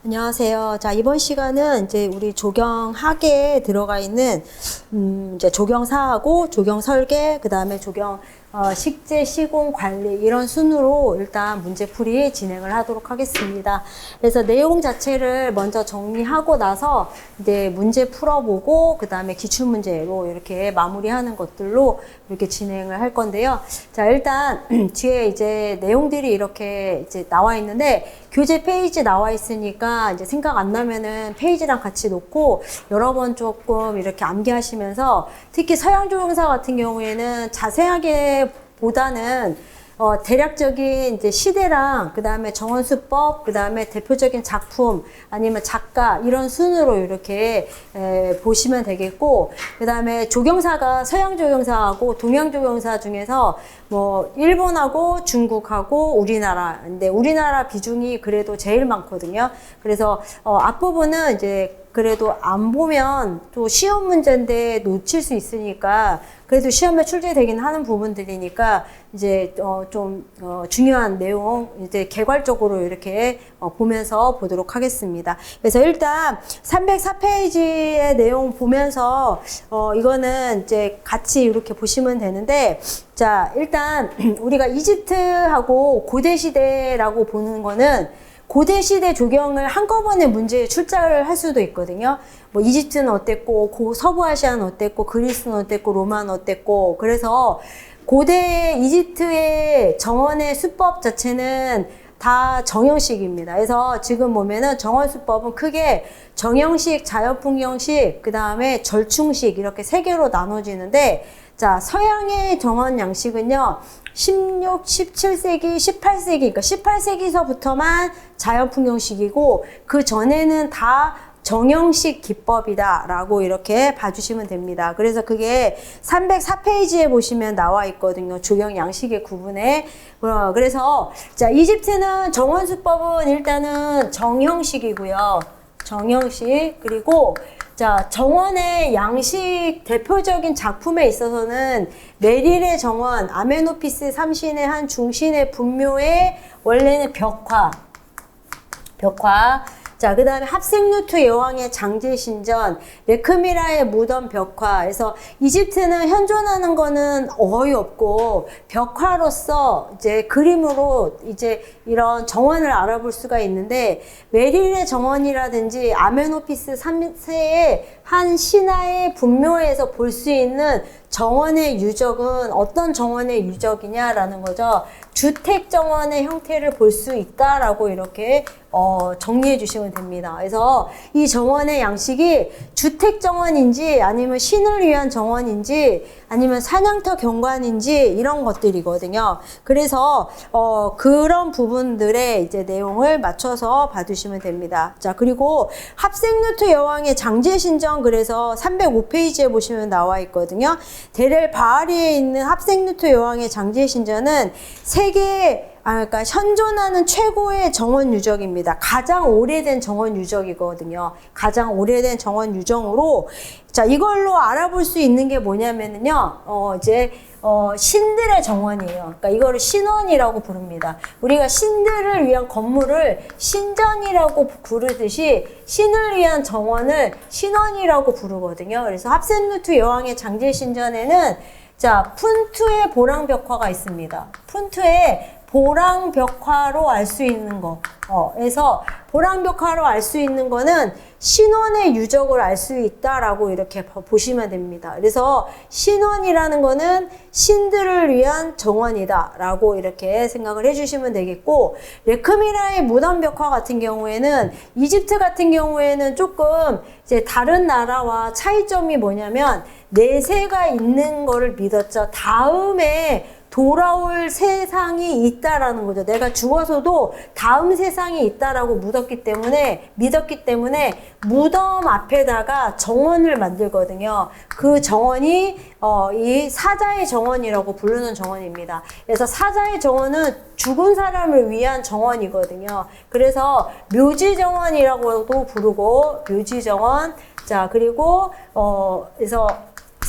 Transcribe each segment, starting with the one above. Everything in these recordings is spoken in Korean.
안녕하세요. 자, 이번 시간은 이제 우리 조경학에 들어가 있는, 이제 조경사하고 조경 설계, 그 다음에 조경, 식재, 시공, 관리, 이런 순으로 일단 문제풀이 진행을 하도록 하겠습니다. 그래서 내용 자체를 먼저 정리하고 나서 이제 문제 풀어보고, 그 다음에 기출문제로 이렇게 마무리하는 것들로 이렇게 진행을 할 건데요. 자, 일단 뒤에 이제 내용들이 이렇게 이제 나와 있는데, 교재 페이지 나와 있으니까 이제 생각 안 나면은 페이지랑 같이 놓고 여러 번 조금 이렇게 암기하시면서, 특히 서양 조경사 같은 경우에는 자세하게 보다는 대략적인 이제 시대랑 그 다음에 정원수법, 그 다음에 대표적인 작품 아니면 작가 이런 순으로 이렇게 보시면 되겠고, 그 다음에 조경사가 서양 조경사하고 동양 조경사 중에서 뭐 일본하고 중국하고 우리나라, 근데 우리나라 비중이 그래도 제일 많거든요. 그래서 앞부분은 이제 그래도 안 보면 또 시험 문제인데 놓칠 수 있으니까, 그래도 시험에 출제되긴 하는 부분들이니까 이제 좀 중요한 내용 이제 개괄적으로 이렇게 보면서 보도록 하겠습니다. 그래서 일단 304페이지의 내용 보면서 이거는 이제 같이 이렇게 보시면 되는데, 자, 일단 우리가 이집트하고 고대 시대라고 보는 거는 고대 시대 조경을 한꺼번에 문제에 출제를 할 수도 있거든요. 뭐 이집트는 어땠고, 서부아시아는 어땠고, 그리스는 어땠고, 로마는 어땠고. 그래서 고대 이집트의 정원의 수법 자체는 다 정형식입니다. 그래서 지금 보면은 정원수법은 크게 정형식, 자연풍경식, 그 다음에 절충식 이렇게 세 개로 나눠지는데, 자, 서양의 정원 양식은요, 16, 17세기, 18세기, 그러니까 18세기서부터만 자연풍경식이고, 그 전에는 다 정형식 기법이다라고 이렇게 봐주시면 됩니다. 그래서 그게 304페이지에 보시면 나와 있거든요. 조경 양식의 구분에. 그래서, 자, 이집트는 정원수법은 일단은 정형식이고요. 정형식. 그리고, 자, 정원의 양식 대표적인 작품에 있어서는 메릴의 정원, 아메노피스 3신의 한 중신의 분묘의 원래는 벽화. 자, 그 다음에 합생루트 여왕의 장제신전, 레크미라의 무덤 벽화. 그래서 이집트는 현존하는 거는 거의 없고, 벽화로서 이제 그림으로 이제 이런 정원을 알아볼 수가 있는데, 메릴의 정원이라든지 아메노피스 3세의 한 신화의 분묘에서 볼 수 있는 정원의 유적은 어떤 정원의 유적이냐라는 거죠. 주택 정원의 형태를 볼 수 있다라고 이렇게 정리해 주시면 됩니다. 그래서 이 정원의 양식이 주택 정원인지 아니면 신을 위한 정원인지 아니면 사냥터 경관인지 이런 것들이거든요. 그래서 그런 부분들의 이제 내용을 맞춰서 봐주시면 됩니다. 자, 그리고 합생루트 여왕의 장제신전, 그래서 305페이지에 보시면 나와 있거든요. 데렐 바하리에 있는 합생루트 여왕의 장제신전은 그러니까 현존하는 최고의 정원 유적입니다. 가장 오래된 정원 유적이거든요. 가장 오래된 정원 유적으로, 자, 이걸로 알아볼 수 있는 게 뭐냐면은요, 신들의 정원이에요. 그러니까 이거를 신원이라고 부릅니다. 우리가 신들을 위한 건물을 신전이라고 부르듯이 신을 위한 정원을 신원이라고 부르거든요. 그래서 합센루트 여왕의 장제신전에는, 자, 푼투의 보랑벽화가 있습니다. 푼투의 보랑벽화로 알 수 있는 거. 그래서 보랑벽화로 알 수 있는 거는 신원의 유적을 알 수 있다라고 이렇게 보시면 됩니다. 그래서 신원이라는 거는 신들을 위한 정원이다라고 이렇게 생각을 해주시면 되겠고, 레크미라의 무덤벽화 같은 경우에는 이집트 같은 경우에는 조금 이제 다른 나라와 차이점이 뭐냐면 내세가 있는 거를 믿었죠. 다음에 돌아올 세상이 있다라는 거죠. 내가 죽어서도 다음 세상이 있다라고 믿었기 때문에 무덤 앞에다가 정원을 만들거든요. 그 정원이 이 사자의 정원이라고 부르는 정원입니다. 그래서 사자의 정원은 죽은 사람을 위한 정원이거든요. 그래서 묘지정원이라고도 부르고, 묘지정원. 자, 그리고 그래서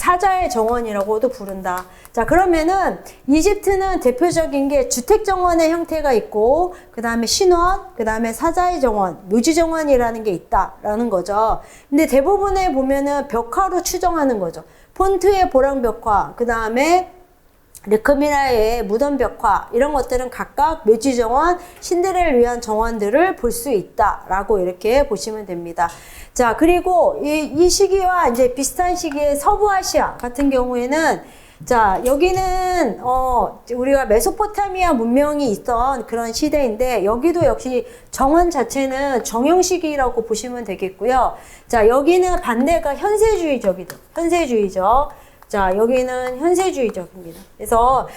사자의 정원이라고도 부른다. 자, 그러면은 이집트는 대표적인 게 주택 정원의 형태가 있고, 그 다음에 신원, 그 다음에 사자의 정원, 묘지 정원이라는 게 있다라는 거죠. 근데 대부분에 보면은 벽화로 추정하는 거죠. 폰트의 보랑 벽화, 그 다음에 르크미라의 무덤 벽화, 이런 것들은 각각 묘지 정원, 신데렐라를 위한 정원들을 볼 수 있다라고 이렇게 보시면 됩니다. 자, 그리고 이 시기와 이제 비슷한 시기에 서부아시아 같은 경우에는, 자, 여기는 우리가 메소포타미아 문명이 있던 그런 시대인데, 여기도 역시 정원 자체는 정형식이라고 보시면 되겠고요. 자, 여기는 반대가 현세주의적이죠. 현세주의적. 자, 여기는 현세주의적입니다. 그래서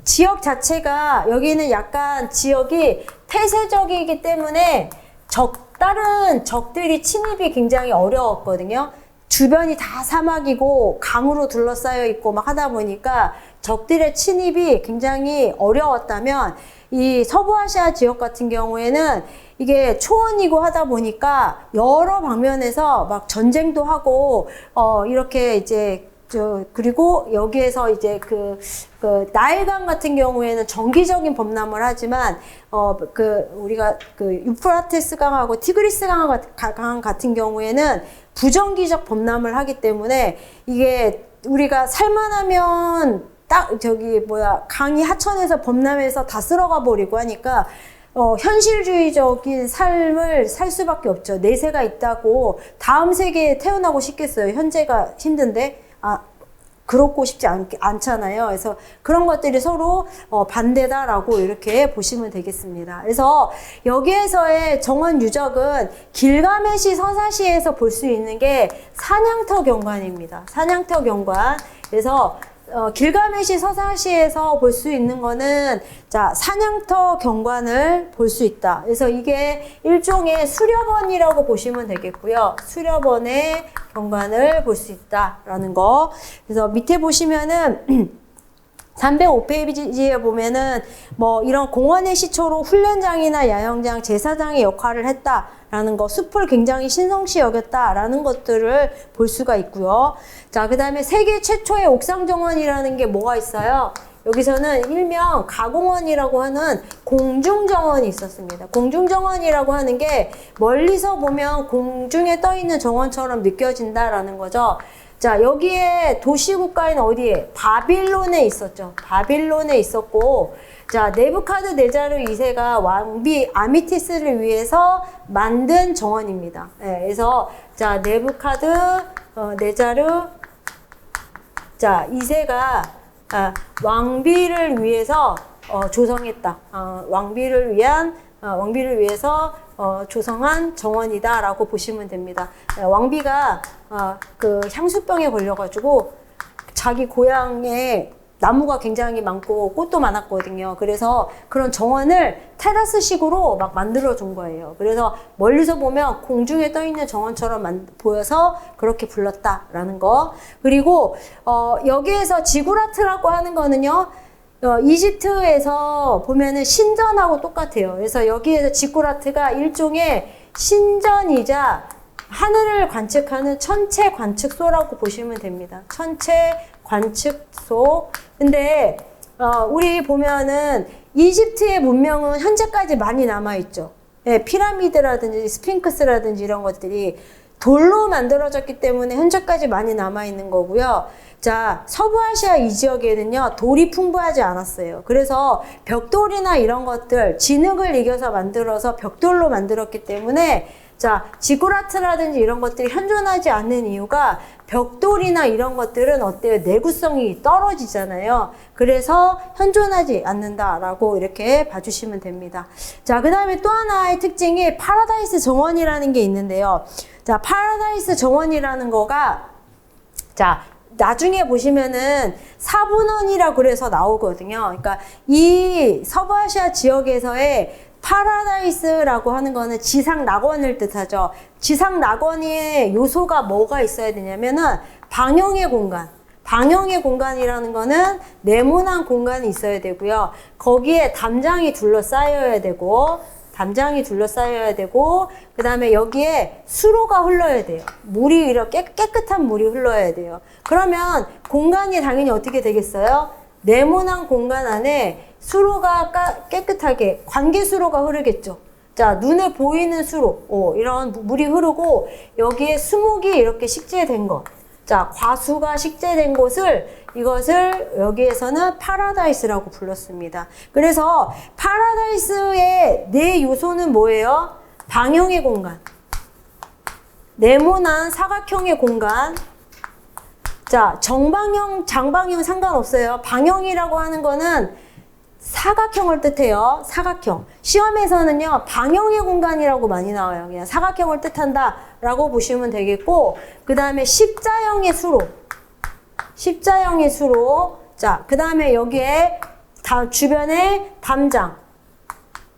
지역 자체가, 여기는 약간 지역이 폐쇄적이기 때문에 다른 적들이 침입이 굉장히 어려웠거든요. 주변이 다 사막이고 강으로 둘러싸여 있고 막 하다 보니까 적들의 침입이 굉장히 어려웠다면, 이 서부아시아 지역 같은 경우에는 이게 초원이고 하다 보니까 여러 방면에서 막 전쟁도 하고 이렇게 이제 그리고 여기에서 이제 그 나일강 같은 경우에는 정기적인 범람을 하지만, 우리가 유프라테스 강하고 티그리스 강 같은 경우에는 부정기적 범람을 하기 때문에, 이게 우리가 살만하면 강이 하천에서 범람해서 다 쓸어가 버리고 하니까, 현실주의적인 삶을 살 수밖에 없죠. 내세가 있다고 다음 세계에 태어나고 싶겠어요. 현재가 힘든데. 그렇고 싶지 않잖아요. 그래서 그런 것들이 서로 반대다라고 이렇게 보시면 되겠습니다. 그래서 여기에서의 정원 유적은 길가메시 서사시에서 볼 수 있는 게 사냥터 경관입니다. 사냥터 경관. 그래서 길가메시 서사시에서 볼 수 있는 거는, 자, 사냥터 경관을 볼 수 있다. 그래서 이게 일종의 수렵원이라고 보시면 되겠고요. 수렵원의 경관을 볼 수 있다라는 거. 그래서 밑에 보시면은 305페이지에 보면은 뭐 이런 공원의 시초로 훈련장이나 야영장, 제사장의 역할을 했다라는 거, 숲을 굉장히 신성시 여겼다라는 것들을 볼 수가 있고요. 자, 그 다음에 세계 최초의 옥상 정원이라는 게 뭐가 있어요? 여기서는 일명 가공원이라고 하는 공중정원이 있었습니다. 공중정원이라고 하는 게 멀리서 보면 공중에 떠 있는 정원처럼 느껴진다라는 거죠. 자, 여기에 도시국가인 어디에? 바빌론에 있었죠. 바빌론에 있었고, 자, 네부카드네자르 2세가 왕비 아미티스를 위해서 만든 정원입니다. 네, 그래서 자, 네부카드네자르 2세가 왕비를 위해서 조성했다. 왕비를 위해서 조성한 정원이다라고 보시면 됩니다. 왕비가 그 향수병에 걸려가지고 자기 고향에 나무가 굉장히 많고 꽃도 많았거든요. 그래서 그런 정원을 테라스식으로 막 만들어준 거예요. 그래서 멀리서 보면 공중에 떠 있는 정원처럼 보여서 그렇게 불렀다라는 거. 그리고 여기에서 지구라트라고 하는 거는요, 이집트에서 보면은 신전하고 똑같아요. 그래서 여기에서 지구라트가 일종의 신전이자 하늘을 관측하는 천체 관측소라고 보시면 됩니다. 천체 관측소. 근데 우리 보면은 이집트의 문명은 현재까지 많이 남아있죠. 네, 피라미드라든지 스핑크스라든지 이런 것들이 돌로 만들어졌기 때문에 현재까지 많이 남아있는 거고요. 자, 서부아시아 이 지역에는요, 돌이 풍부하지 않았어요. 그래서 벽돌이나 이런 것들, 진흙을 이겨서 만들어서 벽돌로 만들었기 때문에, 자, 지구라트라든지 이런 것들이 현존하지 않는 이유가 벽돌이나 이런 것들은 어때요? 내구성이 떨어지잖아요. 그래서 현존하지 않는다라고 이렇게 봐주시면 됩니다. 자, 그 다음에 또 하나의 특징이 파라다이스 정원이라는 게 있는데요. 자, 파라다이스 정원이라는 거가, 자, 나중에 보시면은 사분원이라고 그래서 나오거든요. 그러니까 이 서부아시아 지역에서의 파라다이스라고 하는 거는 지상 낙원을 뜻하죠. 지상 낙원의 요소가 뭐가 있어야 되냐면은 방형의 공간. 방형의 공간이라는 거는 네모난 공간이 있어야 되고요. 거기에 담장이 둘러싸여야 되고, 담장이 둘러싸여야 되고, 그 다음에 여기에 수로가 흘러야 돼요. 물이 이렇게 깨끗한 물이 흘러야 돼요. 그러면 공간이 당연히 어떻게 되겠어요? 네모난 공간 안에 수로가 깨끗하게 관계수로가 흐르겠죠. 자, 눈에 보이는 수로, 이런 물이 흐르고 여기에 수목이 이렇게 식재된 것. 자, 과수가 식재된 이것을 여기에서는 파라다이스라고 불렀습니다. 그래서 파라다이스의 네 요소는 뭐예요? 방형의 공간, 네모난 사각형의 공간. 자, 정방형, 장방형 상관없어요. 방형이라고 하는 거는 사각형을 뜻해요. 사각형. 시험에서는요, 방형의 공간이라고 많이 나와요. 그냥 사각형을 뜻한다 라고 보시면 되겠고, 그 다음에 십자형의 수로. 십자형의 수로. 자, 그 다음에 여기에 주변에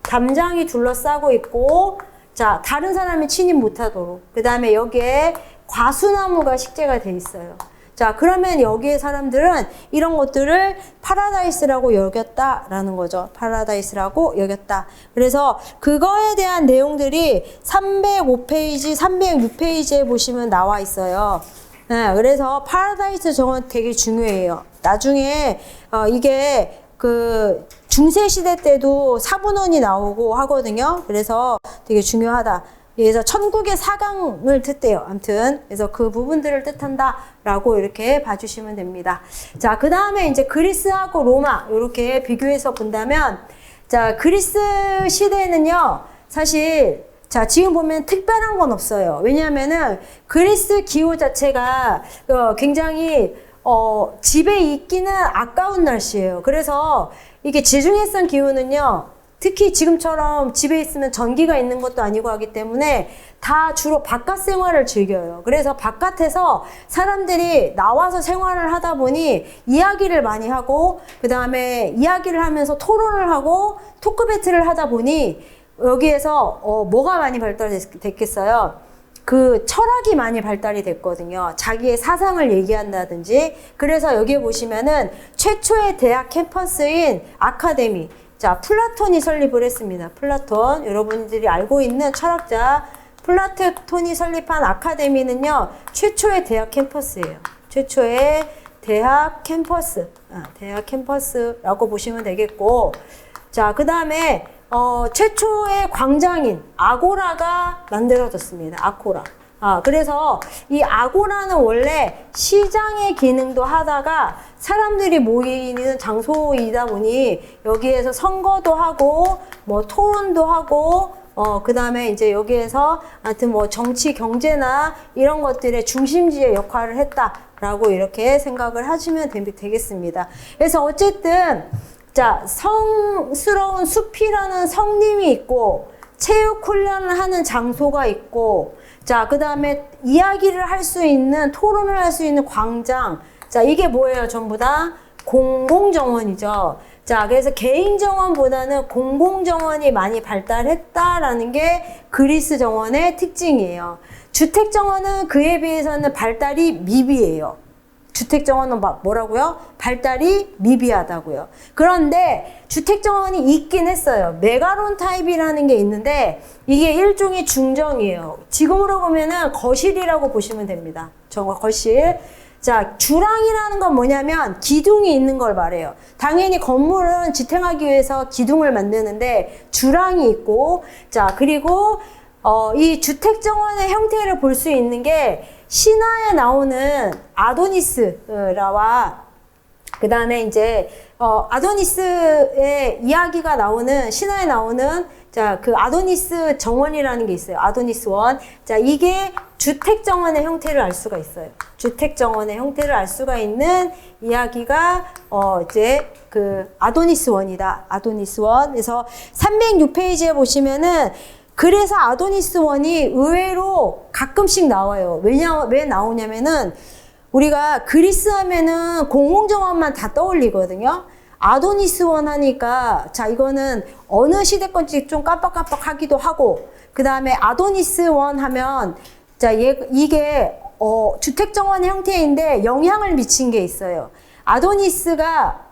담장이 둘러싸고 있고, 자, 다른 사람이 침입 못하도록. 그 다음에 여기에 과수나무가 식재가 돼 있어요. 자, 그러면 여기에 사람들은 이런 것들을 파라다이스라고 여겼다라는 거죠. 파라다이스라고 여겼다. 그래서 그거에 대한 내용들이 305페이지, 306페이지에 보시면 나와 있어요. 네, 그래서 파라다이스 정원 되게 중요해요. 나중에 이게 그 중세시대 때도 사분원이 나오고 하거든요. 그래서 되게 중요하다. 그래서 천국의 사강을 뜻대요. 아무튼 그래서 그 부분들을 뜻한다라고 이렇게 봐주시면 됩니다. 자, 그 다음에 이제 그리스하고 로마 이렇게 비교해서 본다면, 자, 그리스 시대에는요 사실 자 지금 보면 특별한 건 없어요. 왜냐하면은 그리스 기후 자체가 굉장히 집에 있기는 아까운 날씨예요. 그래서 이게 지중해성 기후는요. 특히 지금처럼 집에 있으면 전기가 있는 것도 아니고 하기 때문에 다 주로 바깥 생활을 즐겨요. 그래서 바깥에서 사람들이 나와서 생활을 하다 보니 이야기를 많이 하고, 그 다음에 이야기를 하면서 토론을 하고 토크 배틀을 하다 보니 여기에서 뭐가 많이 발달됐겠어요? 그 철학이 많이 발달이 됐거든요. 자기의 사상을 얘기한다든지. 그래서 여기에 보시면은 최초의 대학 캠퍼스인 아카데미, 자, 플라톤이 설립을 했습니다. 플라톤, 여러분들이 알고 있는 철학자 플라톤이 설립한 아카데미는요, 최초의 대학 캠퍼스예요. 최초의 대학 캠퍼스, 대학 캠퍼스라고 보시면 되겠고, 자, 그 다음에 최초의 광장인 아고라가 만들어졌습니다. 아고라. 그래서 이 아고라는 원래 시장의 기능도 하다가 사람들이 모이는 장소이다 보니 여기에서 선거도 하고 뭐 토론도 하고 그 다음에 이제 여기에서 하여튼 뭐 정치 경제나 이런 것들의 중심지의 역할을 했다라고 이렇게 생각을 하시면 되겠습니다. 그래서 어쨌든 자, 성스러운 숲이라는 성림이 있고 체육 훈련을 하는 장소가 있고, 자, 그 다음에 이야기를 할 수 있는, 토론을 할 수 있는 광장. 자, 이게 뭐예요? 전부 다 공공정원이죠. 자, 그래서 개인정원보다는 공공정원이 많이 발달했다라는 게 그리스 정원의 특징이에요. 주택정원은 그에 비해서는 발달이 미비해요. 주택정원은 뭐라고요? 발달이 미비하다고요. 그런데 주택정원이 있긴 했어요. 메가론 타입이라는 게 있는데 이게 일종의 중정이에요. 지금으로 보면은 거실이라고 보시면 됩니다. 거실. 자, 주랑이라는 건 뭐냐면 기둥이 있는 걸 말해요. 당연히 건물은 지탱하기 위해서 기둥을 만드는데 주랑이 있고, 자, 그리고 이 주택정원의 형태를 볼 수 있는 게 신화에 나오는 아도니스라와 그 다음에 이제 아도니스의 이야기가 나오는 신화에 나오는 자, 그 아도니스 정원이라는 게 있어요. 아도니스 원. 자, 이게 주택 정원의 형태를 알 수가 있어요. 주택 정원의 형태를 알 수가 있는 이야기가 이제 그 아도니스 원이다. 아도니스 원. 그래서 306페이지에 보시면은 그래서 아도니스 원이 의외로 가끔씩 나와요. 왜 나오냐면은 우리가 그리스 하면은 공공정원만 다 떠올리거든요. 아도니스 원 하니까 자, 이거는 어느 시대 건지 좀 깜빡깜빡 하기도 하고, 그 다음에 아도니스 원 하면 자, 이게 주택정원 형태인데 영향을 미친 게 있어요. 아도니스가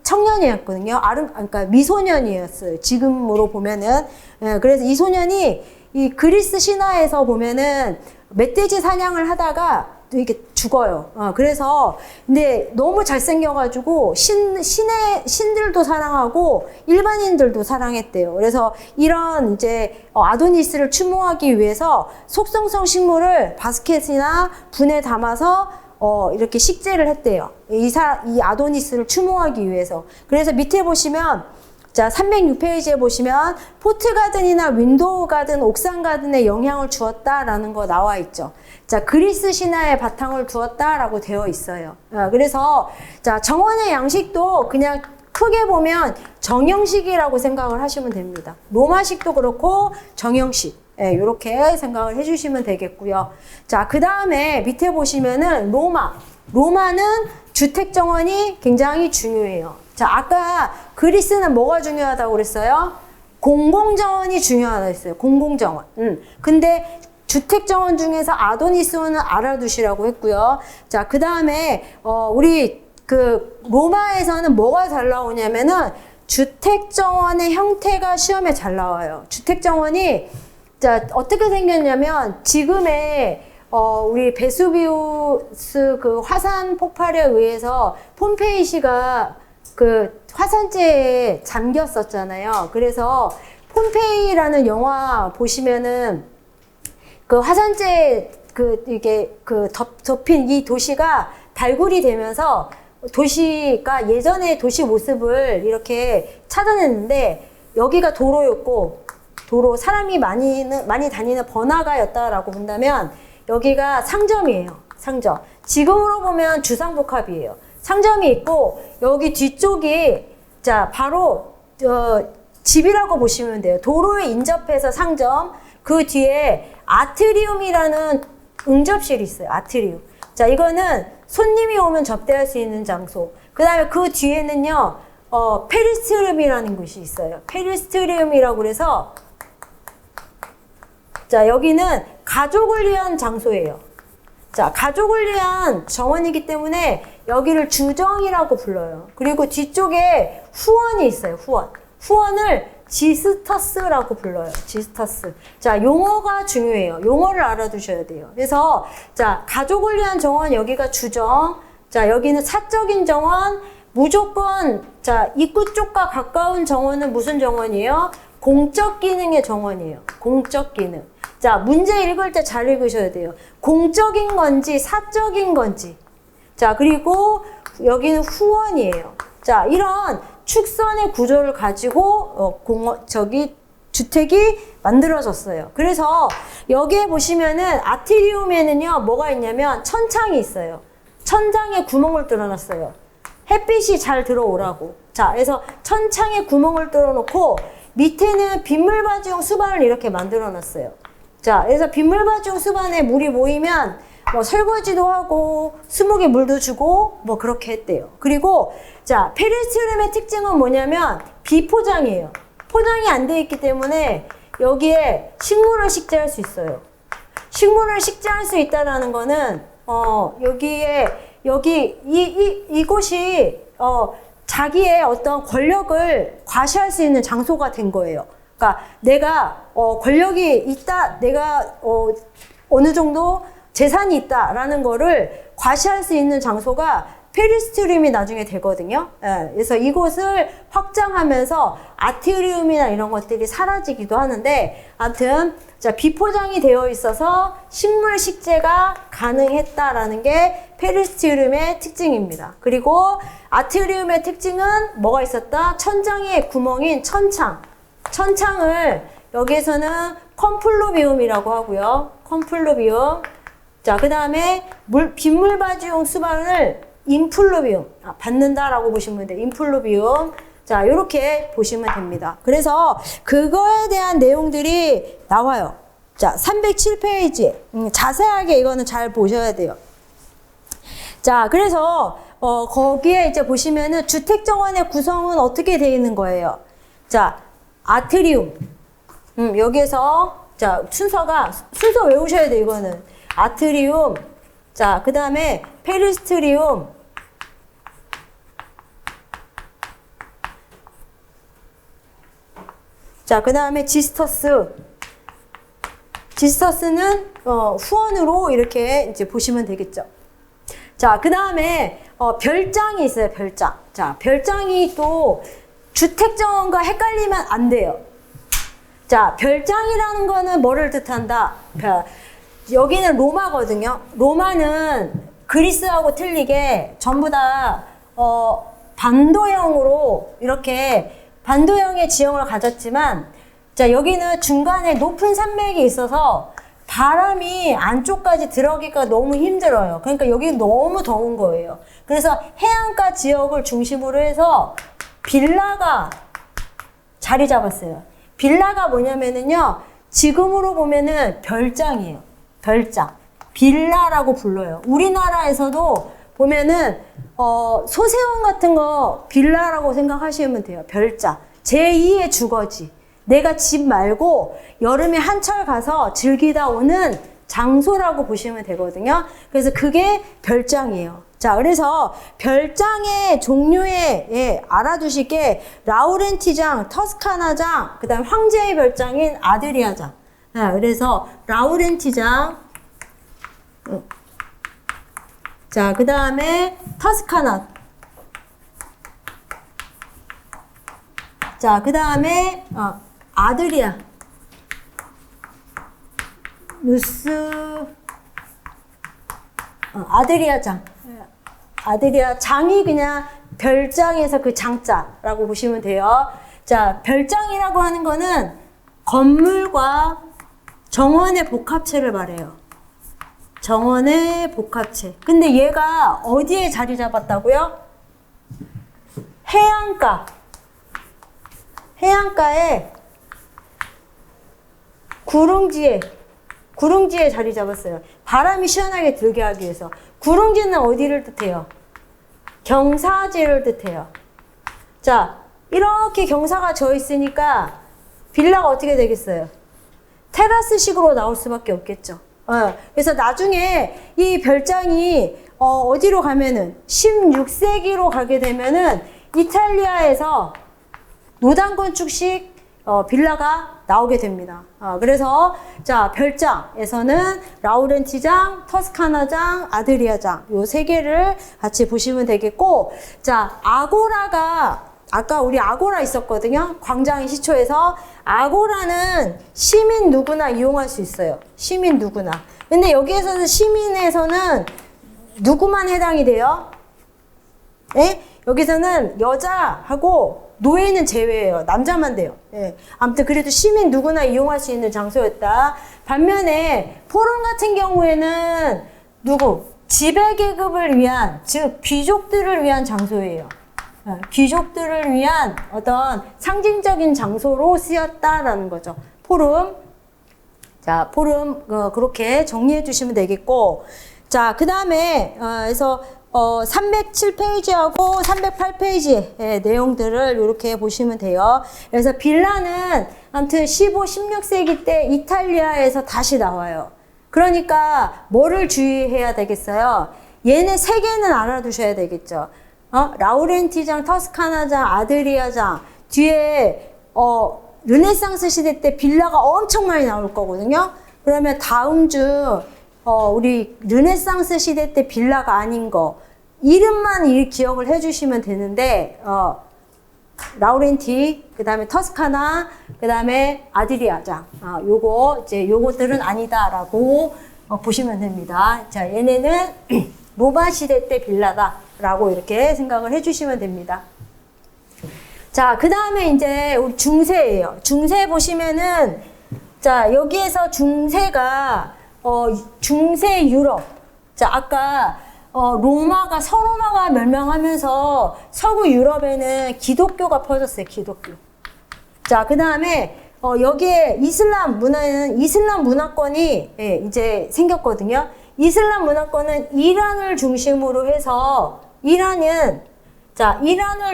청년이었거든요. 그러니까 미소년이었어요. 지금으로 보면은. 예, 그래서 이 소년이 이 그리스 신화에서 보면은 멧돼지 사냥을 하다가 이게 죽어요. 그래서 근데 너무 잘생겨가지고 신들도 사랑하고 일반인들도 사랑했대요. 그래서 이런 이제 아도니스를 추모하기 위해서 속성성 식물을 바스켓이나 분에 담아서 이렇게 식재를 했대요. 이 아도니스를 추모하기 위해서. 그래서 밑에 보시면 자, 306페이지에 보시면 포트 가든이나 윈도우 가든, 옥상 가든에 영향을 주었다라는 거 나와 있죠. 자, 그리스 신화의 바탕을 두었다라고 되어 있어요. 그래서 자, 정원의 양식도 그냥 크게 보면 정형식이라고 생각을 하시면 됩니다. 로마식도 그렇고 정형식. 예, 이렇게 생각을 해주시면 되겠고요. 자, 그 다음에 밑에 보시면은 로마는 주택 정원이 굉장히 중요해요. 자, 아까 그리스는 뭐가 중요하다고 그랬어요? 공공정원이 중요하다고 했어요. 공공정원. 근데 주택정원 중에서 아도니스는 알아두시라고 했고요. 자, 그 다음에 우리 그 로마에서는 뭐가 잘 나오냐면은 주택정원의 형태가 시험에 잘 나와요. 주택정원이 자, 어떻게 생겼냐면 지금의 우리 베수비우스 그 화산 폭발에 의해서 폼페이시가 그 화산재에 잠겼었잖아요. 그래서 폼페이라는 영화 보시면은 그 화산재 이게 덮인 이 도시가 발굴이 되면서 도시가 예전의 도시 모습을 이렇게 찾아냈는데 여기가 도로였고 사람이 많이 다니는 번화가였다라고 본다면 여기가 상점이에요. 상점. 지금으로 보면 주상복합이에요. 상점이 있고 여기 뒤쪽이 자 바로 집이라고 보시면 돼요. 도로에 인접해서 상점. 그 뒤에 아트리움이라는 응접실이 있어요. 아트리움. 자, 이거는 손님이 오면 접대할 수 있는 장소. 그 다음에 그 뒤에는요, 페리스트리움이라는 곳이 있어요. 페리스트리움이라고 그래서, 자, 여기는 가족을 위한 장소예요. 자, 가족을 위한 정원이기 때문에 여기를 주정이라고 불러요. 그리고 뒤쪽에 후원이 있어요. 후원을 지스터스라고 불러요. 지스터스. 자, 용어가 중요해요. 용어를 알아두셔야 돼요. 그래서 자, 가족을 위한 정원 여기가 주정. 자, 여기는 사적인 정원. 무조건 자, 입구 쪽과 가까운 정원은 무슨 정원이에요? 공적 기능의 정원이에요. 공적 기능. 자, 문제 읽을 때 잘 읽으셔야 돼요. 공적인 건지 사적인 건지. 자, 그리고 여기는 후원이에요. 자, 이런 축선의 구조를 가지고 주택이 만들어졌어요. 그래서 여기에 보시면은 아트리움에는요 뭐가 있냐면 천창이 있어요. 천장에 구멍을 뚫어놨어요. 햇빛이 잘 들어오라고. 자, 그래서 천창에 구멍을 뚫어놓고 밑에는 빗물바지용 수반을 이렇게 만들어놨어요. 자, 그래서 빗물바지용 수반에 물이 모이면 뭐 설거지도 하고 수목에 물도 주고 뭐 그렇게 했대요. 그리고 자, 페리스트리움의 특징은 뭐냐면 비포장이에요. 포장이 안 돼 있기 때문에 여기에 식물을 식재할 수 있어요. 식물을 식재할 수 있다라는 거는 이곳이 자기의 어떤 권력을 과시할 수 있는 장소가 된 거예요. 그러니까 내가 권력이 있다, 내가 어느 정도 재산이 있다라는 거를 과시할 수 있는 장소가 페리스트리움이 나중에 되거든요. 예, 그래서 이곳을 확장하면서 아트리움이나 이런 것들이 사라지기도 하는데, 아무튼 자, 비포장이 되어 있어서 식물 식재가 가능했다라는 게 페리스트리움의 특징입니다. 그리고 아트리움의 특징은 뭐가 있었다? 천장에 구멍인 천창. 천창을 여기에서는 컴플로비움이라고 하고요. 컴플로비움. 자, 그 다음에 빗물바지용 수반을 인플루비움, 받는다라고 보시면 돼요. 인플루비움. 자, 이렇게 보시면 됩니다. 그래서 그거에 대한 내용들이 나와요. 자, 307페이지. 자세하게 이거는 잘 보셔야 돼요. 자, 그래서 거기에 이제 보시면은 주택정원의 구성은 어떻게 되어 있는 거예요? 자, 아트리움. 여기에서 자, 순서 외우셔야 돼요, 이거는. 아트리움. 자, 그 다음에 페리스트리움. 자, 그 다음에 지스터스. 지스터스는 후원으로 이렇게 이제 보시면 되겠죠. 자, 그 다음에 별장이 있어요. 별장. 자, 별장이 또 주택정원과 헷갈리면 안 돼요. 자, 별장이라는 거는 뭐를 뜻한다? 여기는 로마거든요. 로마는 그리스하고 틀리게 전부 다 반도형으로 이렇게 반도형의 지형을 가졌지만, 자, 여기는 중간에 높은 산맥이 있어서 바람이 안쪽까지 들어가기가 너무 힘들어요. 그러니까 여기 너무 더운 거예요. 그래서 해안가 지역을 중심으로 해서 빌라가 자리 잡았어요. 빌라가 뭐냐면은요, 지금으로 보면은 별장이에요. 별장. 빌라라고 불러요. 우리나라에서도 보면은 소세원 같은 거 빌라라고 생각하시면 돼요. 별장. 제2의 주거지. 내가 집 말고 여름에 한철 가서 즐기다 오는 장소라고 보시면 되거든요. 그래서 그게 별장이에요. 자, 그래서 별장의 종류에 알아두실 게 라우렌티장, 터스카나장, 그 다음 황제의 별장인 아드리아장. 그래서 라우렌티장, 자, 그 다음에 터스카나. 자, 그 다음에 아드리아. 아드리아장. 아드리아 장이 그냥 별장에서 그 장자라고 보시면 돼요. 자, 별장이라고 하는 거는 건물과 정원의 복합체를 말해요. 정원의 복합체. 근데 얘가 어디에 자리 잡았다고요? 해안가. 해안가에 구릉지에 자리 잡았어요. 바람이 시원하게 들게 하기 위해서. 구릉지는 어디를 뜻해요? 경사지를 뜻해요. 자, 이렇게 경사가 져 있으니까 빌라가 어떻게 되겠어요? 테라스식으로 나올 수밖에 없겠죠. 그래서 나중에 이 별장이 어디로 가면은 16세기로 가게 되면은 이탈리아에서 노단 건축식 빌라가 나오게 됩니다. 그래서 자, 별장에서는 라우렌티장, 터스카나장, 아드리아장 요 세 개를 같이 보시면 되겠고, 자, 아고라가 아까 우리 아고라 있었거든요. 광장의 시초에서. 아고라는 시민 누구나 이용할 수 있어요. 시민 누구나. 근데 여기에서는 시민에서는 누구만 해당이 돼요? 예? 여기서는 여자하고 노예는 제외예요. 남자만 돼요. 예. 아무튼 그래도 시민 누구나 이용할 수 있는 장소였다. 반면에 포럼 같은 경우에는 지배계급을 위한, 즉 귀족들을 위한 장소예요. 귀족들을 위한 어떤 상징적인 장소로 쓰였다라는 거죠. 포럼. 자, 포럼 그렇게 정리해 주시면 되겠고, 자, 그 다음에 그래서 307페이지하고 308페이지의 내용들을 이렇게 보시면 돼요. 그래서 빌라는 아무튼 15, 16세기 때 이탈리아에서 다시 나와요. 그러니까 뭐를 주의해야 되겠어요? 얘네 세 개는 알아두셔야 되겠죠. 라우렌티장, 터스카나장, 아드리아장 뒤에 르네상스 시대 때 빌라가 엄청 많이 나올 거거든요. 그러면 다음 주 우리 르네상스 시대 때 빌라가 아닌 거 이름만 기억을 해주시면 되는데, 라우렌티, 그 다음에 터스카나, 그 다음에 아드리아장, 요것들은 아니다라고 보시면 됩니다. 자, 얘네는 로마 시대 때 빌라다라고 이렇게 생각을 해주시면 됩니다. 자, 그 다음에 이제 우리 중세예요. 중세 보시면은, 자, 여기에서 중세가 중세 유럽. 자, 아까 서로마가 멸망하면서 서구 유럽에는 기독교가 퍼졌어요. 기독교. 자, 그 다음에 여기에 이슬람 문화에는 이슬람 문화권이 이제 생겼거든요. 이슬람 문화권은 이란을 중심으로 해서 이란을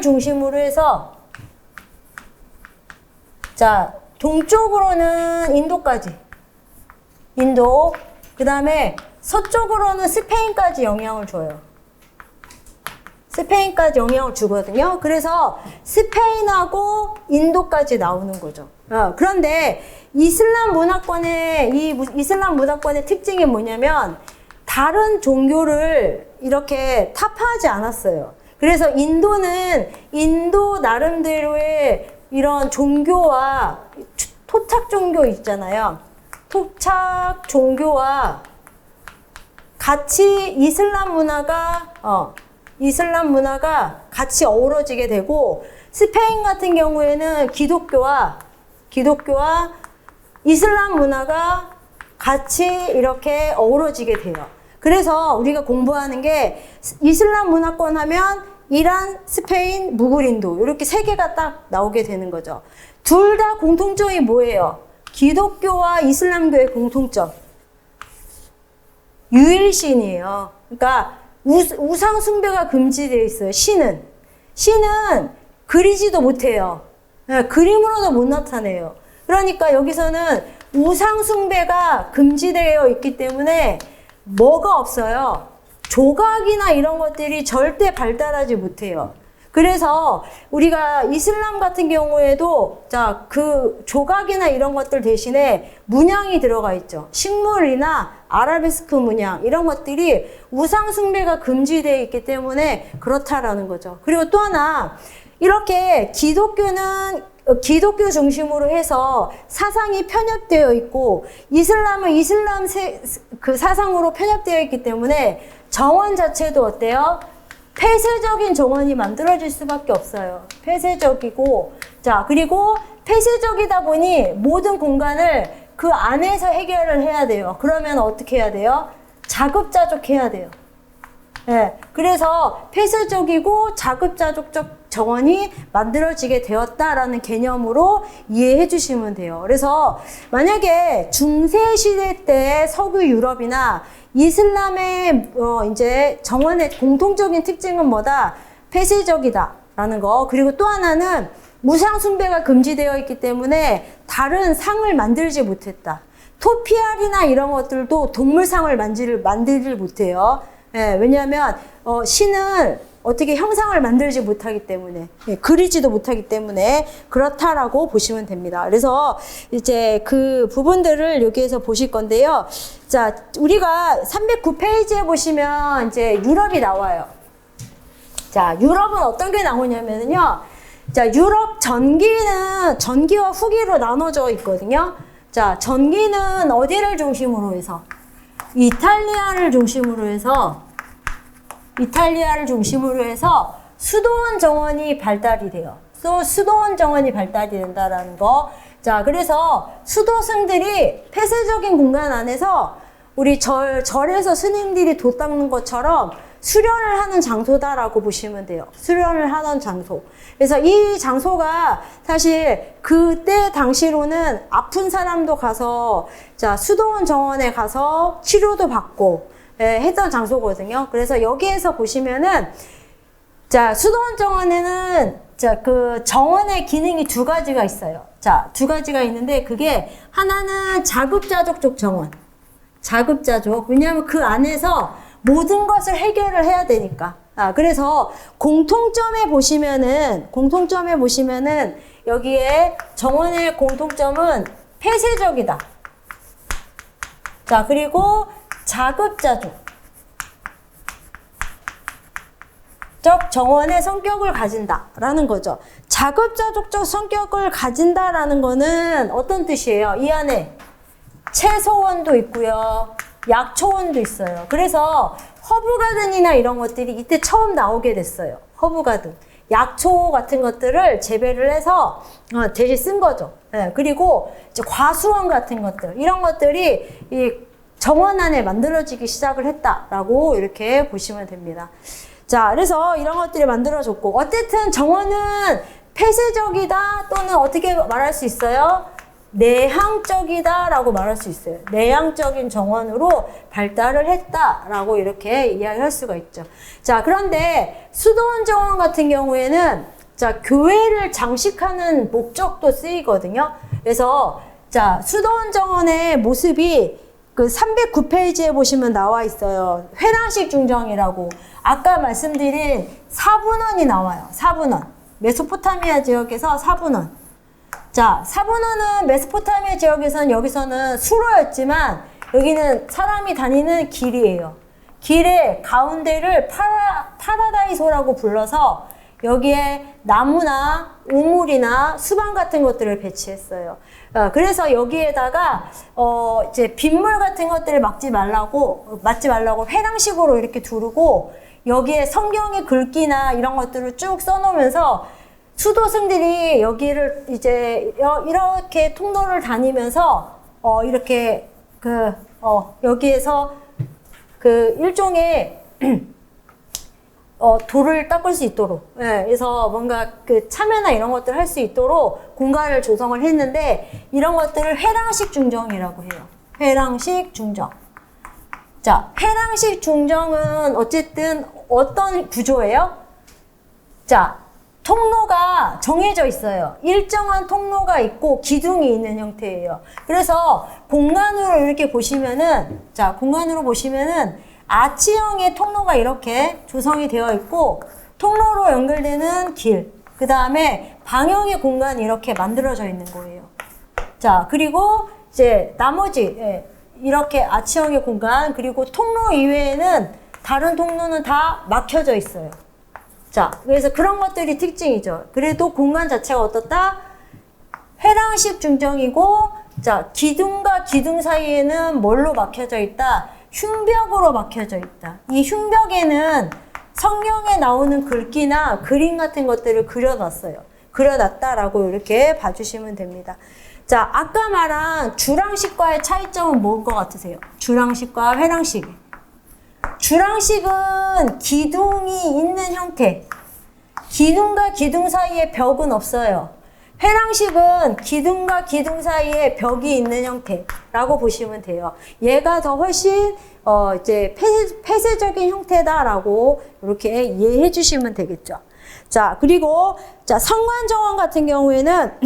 중심으로 해서 자, 동쪽으로는 인도까지. 인도. 그 다음에 서쪽으로는 스페인까지 영향을 줘요. 스페인까지 영향을 주거든요. 그래서 스페인하고 인도까지 나오는 거죠. 그런데 이슬람 문화권의 특징이 뭐냐면 다른 종교를 이렇게 타파하지 않았어요. 그래서 인도는 인도 나름대로의 이런 종교와 토착 종교 있잖아요. 토착 종교와 같이 이슬람 문화가 같이 어우러지게 되고, 스페인 같은 경우에는 기독교와 이슬람 문화가 같이 이렇게 어우러지게 돼요. 그래서 우리가 공부하는 게 이슬람 문화권 하면 이란, 스페인, 무굴인도 이렇게 세 개가 딱 나오게 되는 거죠. 둘 다 공통점이 뭐예요? 기독교와 이슬람교의 공통점. 유일신이에요. 그러니까 우상 숭배가 금지되어 있어요. 신은 그리지도 못해요. 그림으로도 못 나타내요. 그러니까 여기서는 우상 숭배가 금지되어 있기 때문에 뭐가 없어요? 조각이나 이런 것들이 절대 발달하지 못해요. 그래서 우리가 이슬람 같은 경우에도 그 조각이나 이런 것들 대신에 문양이 들어가 있죠. 식물이나 아라베스크 문양 이런 것들이 우상 숭배가 금지되어 있기 때문에 그렇다라는 거죠. 그리고 또 하나, 이렇게 기독교는 기독교 중심으로 해서 사상이 편협되어 있고, 이슬람은 이슬람 그 사상으로 편협되어 있기 때문에 정원 자체도 어때요? 폐쇄적인 정원이 만들어질 수밖에 없어요. 폐쇄적이고, 그리고 폐쇄적이다 보니 모든 공간을 그 안에서 해결을 해야 돼요. 그러면 어떻게 해야 돼요? 자급자족해야 돼요. 그래서 폐쇄적이고 자급자족적 정원이 만들어지게 되었다라는 개념으로 이해해 주시면 돼요. 그래서 만약에 중세시대 때 서구 유럽이나 이슬람의 이제 정원의 공통적인 특징은 뭐다? 폐쇄적이다라는 거. 그리고 또 하나는 우상 숭배가 금지되어 있기 때문에 다른 상을 만들지 못했다. 토피알이나 이런 것들도 동물상을 만들지 못해요. 왜냐하면 신은 어떻게 형상을 만들지 못하기 때문에, 그리지도 못하기 때문에 그렇다라고 보시면 됩니다. 그래서 이제 그 부분들을 여기에서 보실 건데요. 자, 우리가 309페이지에 보시면 이제 유럽이 나와요. 자, 유럽은 어떤 게 나오냐면요. 자, 유럽 전기와 후기로 나눠져 있거든요. 자, 전기는 어디를 중심으로 해서? 이탈리아를 중심으로 해서 수도원 정원이 발달이 돼요. 수도원 정원이 발달이 된다라는 거. 자, 그래서 수도승들이 폐쇄적인 공간 안에서 우리 절에서 스님들이 도 닦는 것처럼 수련을 하는 장소다라고 보시면 돼요. 수련을 하는 장소. 그래서 이 장소가 사실 그때 당시로는 아픈 사람도 가서 수도원 정원에 가서 치료도 받고 했던 장소거든요. 그래서 여기에서 보시면은 수도원 정원에는 그 정원의 기능이 두 가지가 있어요. 두 가지가 있는데, 그게 하나는 자급자족적 정원. 자급자족. 왜냐하면 그 안에서 모든 것을 해결을 해야 되니까. 그래서 공통점에 보시면은 여기에 정원의 공통점은 폐쇄적이다. 그리고 자급자족. 정원의 성격을 가진다라는 거죠. 자급자족적 성격을 가진다라는 거는 어떤 뜻이에요? 이 안에 채소원도 있고요. 약초원도 있어요. 그래서 허브가든이나 이런 것들이 이때 처음 나오게 됐어요. 허브가든. 약초 같은 것들을 재배를 해서 대신 쓴 거죠. 그리고 이제 과수원 같은 것들, 이런 것들이 이 정원 안에 만들어지기 시작을 했다라고 이렇게 보시면 됩니다. 자, 그래서 이런 것들이 만들어졌고, 어쨌든 정원은 폐쇄적이다 또는 어떻게 말할 수 있어요? 내향적이다라고 말할 수 있어요. 내향적인 정원으로 발달을 했다라고 이렇게 이야기할 수가 있죠. 자, 그런데 수도원 정원 같은 경우에는 교회를 장식하는 목적도 쓰이거든요. 그래서 수도원 정원의 모습이 그 309페이지에 보시면 나와 있어요. 회랑식 중정이라고. 아까 말씀드린 사분원이 나와요. 사분원. 메소포타미아 지역에서 사분원. 자, 사분원은 메소포타미아 지역에서는 여기서는 수로였지만 여기는 사람이 다니는 길이에요. 길의 가운데를 파라다이소라고 불러서 여기에 나무나 우물이나 수방 같은 것들을 배치했어요. 그래서 여기에다가 이제 빗물 같은 것들을 맞지 말라고 회랑식으로 이렇게 두르고 여기에 성경의 글귀나 이런 것들을 쭉 써놓으면서 수도승들이 여기를 이제 이렇게 통로를 다니면서 이렇게 여기에서 그 일종의 돌을 닦을 수 있도록, 예, 그래서 뭔가 그 참여나 이런 것들 할 수 있도록 공간을 조성을 했는데 이런 것들을 회랑식 중정이라고 해요. 회랑식 중정. 자, 회랑식 중정은 어쨌든 어떤 구조예요? 자, 통로가 정해져 있어요. 일정한 통로가 있고 기둥이 있는 형태예요. 그래서 공간으로 이렇게 보시면은, 자, 공간으로 보시면은 아치형의 통로가 이렇게 조성이 되어 있고 통로로 연결되는 길, 그 다음에 방형의 공간이 이렇게 만들어져 있는 거예요. 자, 그리고 이제 나머지 이렇게 아치형의 공간, 그리고 통로 이외에는 다른 통로는 다 막혀져 있어요. 자, 그래서 그런 것들이 특징이죠. 그래도 공간 자체가 어떻다? 회랑식 중정이고, 자, 기둥과 기둥 사이에는 뭘로 막혀져 있다? 흉벽으로 막혀져 있다. 이 흉벽에는 성경에 나오는 글귀나 그림 같은 것들을 그려놨다라고 이렇게 봐주시면 됩니다. 자, 아까 말한 주랑식과의 차이점은 뭔 것 같으세요? 주랑식과 회랑식. 주랑식은 기둥이 있는 형태. 기둥과 기둥 사이에 벽은 없어요. 회랑식은 기둥과 기둥 사이에 벽이 있는 형태라고 보시면 돼요. 얘가 더 훨씬 이제 폐쇄적인 형태다라고 이렇게 이해해 주시면 되겠죠. 자, 그리고 자, 성관정원 같은 경우에는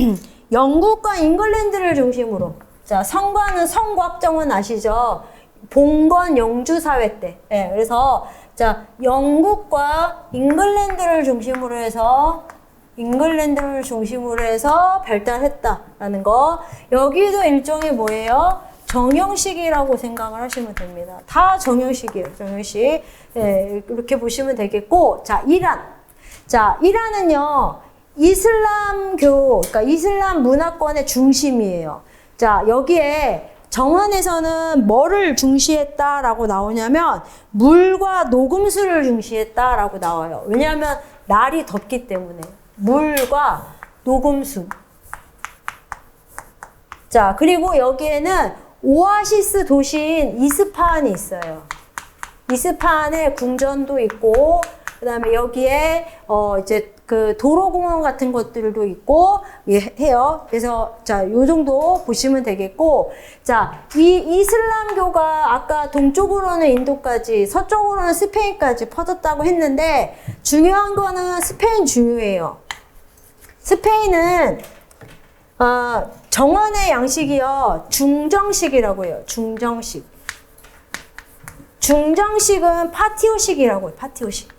영국과 잉글랜드를 중심으로, 자, 성관은 성곽정원 아시죠? 봉건 영주 사회 때. 예, 그래서 자, 영국과 잉글랜드를 중심으로 해서 발달했다라는 거. 여기도 일종의 뭐예요? 정형식이라고 생각을 하시면 됩니다. 다 정형식이에요. 정형식. 예, 이렇게 보시면 되겠고. 자, 이란. 자, 이란은요, 이슬람교, 그러니까 이슬람 문화권의 중심이에요. 자, 여기에 정원에서는 뭐를 중시했다라고 나오냐면 물과 녹음수를 중시했다라고 나와요. 왜냐하면 날이 덥기 때문에. 물과 녹음수. 자, 그리고 여기에는 오아시스 도시인 이스파한이 있어요. 이스파한에 궁전도 있고, 그 다음에 여기에 이제 그 도로공원 같은 것들도 있고 해요. 그래서 자, 요 정도 보시면 되겠고, 자, 이 이슬람교가 아까 동쪽으로는 인도까지, 서쪽으로는 스페인까지 퍼졌다고 했는데 중요한 거는 스페인 중요해요. 스페인은 정원의 양식이요, 중정식이라고 해요. 중정식. 중정식은 파티오식이라고 해요. 파티오식.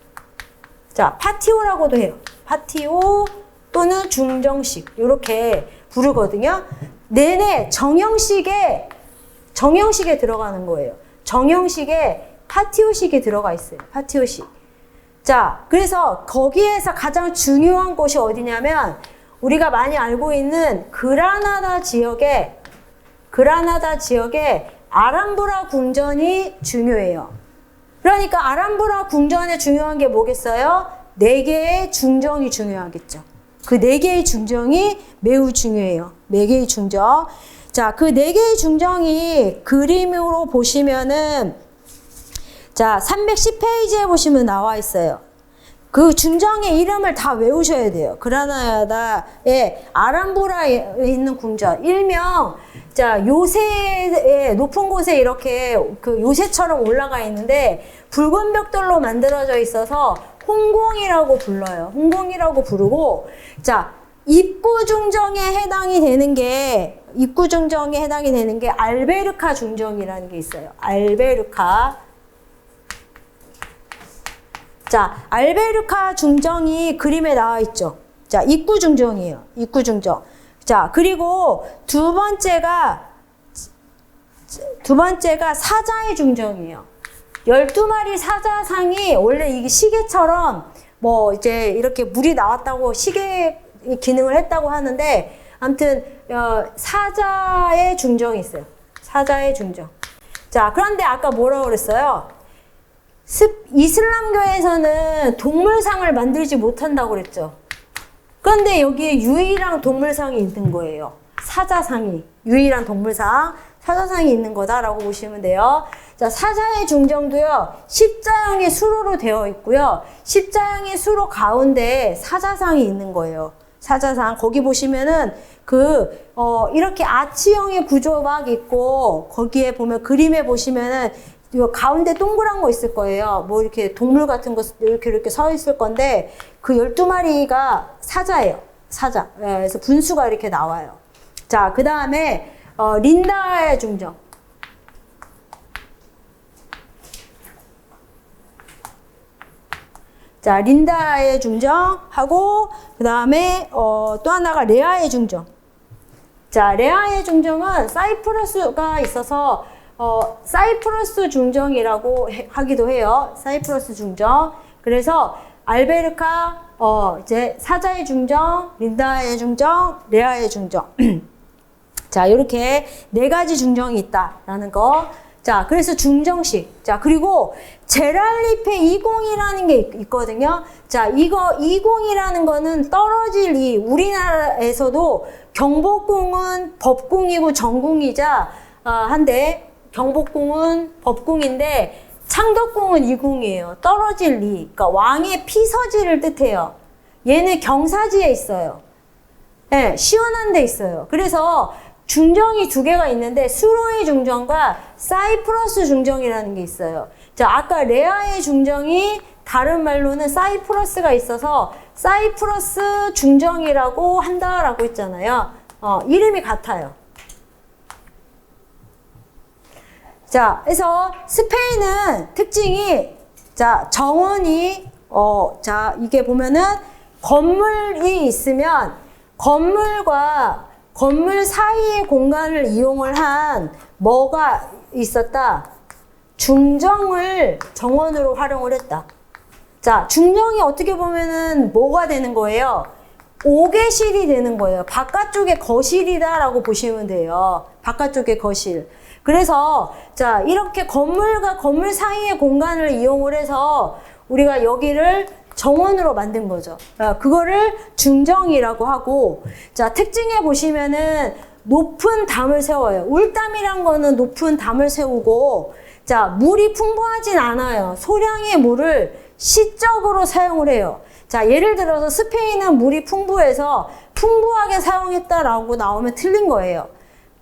자, 파티오라고도 해요. 파티오 또는 중정식 이렇게 부르거든요. 내내 정형식에 들어가는 거예요. 정형식에 파티오식이 들어가 있어요. 파티오식. 자, 그래서 거기에서 가장 중요한 곳이 어디냐면 우리가 많이 알고 있는 그라나다 지역에 아람브라 궁전이 중요해요. 그러니까 아람브라 궁전에 중요한 게 뭐겠어요? 4개의 중정이 중요하겠죠. 그 4개의 중정이 매우 중요해요. 4개의 중정. 자, 그 4개의 중정이 그림으로 보시면은, 자, 310페이지에 보시면 나와 있어요. 그 중정의 이름을 다 외우셔야 돼요. 그라나다에 아람브라에 있는 궁전. 일명, 자, 요새의 높은 곳에 이렇게 그 요새처럼 올라가 있는데 붉은 벽돌로 만들어져 있어서 홍공이라고 불러요. 홍공이라고 부르고, 자, 입구 중정에 해당이 되는 게 알베르카 중정이라는 게 있어요. 알베르카. 자, 알베르카 중정이 그림에 나와 있죠. 자, 입구 중정이에요. 입구 중정. 자, 그리고 두 번째가 사자의 중정이에요. 12마리 사자상이 원래 이게 시계처럼 뭐 이제 이렇게 물이 나왔다고 시계 기능을 했다고 하는데 아무튼 사자의 중정이 있어요. 사자의 중정. 자, 그런데 아까 뭐라고 그랬어요? 이슬람교에서는 동물상을 만들지 못한다고 그랬죠. 그런데 여기에 유일한 동물상이 있는 거예요. 사자상이. 유일한 동물상, 사자상이 있는 거다라고 보시면 돼요. 자, 사자의 중정도요, 십자형의 수로로 되어 있고요. 십자형의 수로 가운데에 사자상이 있는 거예요. 사자상. 거기 보시면은 이렇게 아치형의 구조 막 있고, 거기에 보면 그림에 보시면은 요 가운데 동그란 거 있을 거예요. 뭐 이렇게 동물 같은 거 이렇게 서 있을 건데, 그 12마리가 사자예요. 사자. 그래서 분수가 이렇게 나와요. 자, 그 다음에, 린다의 중정. 자, 린다의 중정하고, 그 다음에, 또 하나가 레아의 중정. 자, 레아의 중정은 사이프러스가 있어서, 사이프러스 중정이라고 하기도 해요. 사이프러스 중정. 그래서, 알베르카, 이제 사자의 중정, 린다의 중정, 레아의 중정. 자, 이렇게 네 가지 중정이 있다라는 거. 자, 그래서 중정식. 자, 그리고 제랄리페 20이라는 게 있거든요. 자, 이거 20이라는 거는 떨어질 우리나라에서도 경복궁은 법궁이고 전궁이자 한데, 경복궁은 법궁인데 창덕궁은 이궁이에요. 떨어질 그러니까 왕의 피서지를 뜻해요. 얘는 경사지에 있어요. 네, 시원한 데 있어요. 그래서 중정이 두 개가 있는데 수로의 중정과 사이프러스 중정이라는 게 있어요. 자, 아까 레아의 중정이 다른 말로는 사이프러스가 있어서 사이프러스 중정이라고 한다라고 했잖아요. 이름이 같아요. 자, 그래서 스페인은 특징이, 자, 정원이, 자, 이게 보면은 건물이 있으면 건물과 건물 사이의 공간을 이용을 한 뭐가 있었다? 중정을 정원으로 활용을 했다. 자, 중정이 어떻게 보면은 뭐가 되는 거예요? 옥외실이 되는 거예요. 바깥쪽에 거실이다라고 보시면 돼요. 바깥쪽에 거실. 그래서 자, 이렇게 건물과 건물 사이의 공간을 이용을 해서 우리가 여기를 정원으로 만든 거죠. 그거를 중정이라고 하고, 자, 특징에 보시면은 높은 담을 세워요. 울담이란 거는 높은 담을 세우고, 자, 물이 풍부하진 않아요. 소량의 물을 시적으로 사용을 해요. 자, 예를 들어서 스페인은 물이 풍부해서 풍부하게 사용했다라고 나오면 틀린 거예요.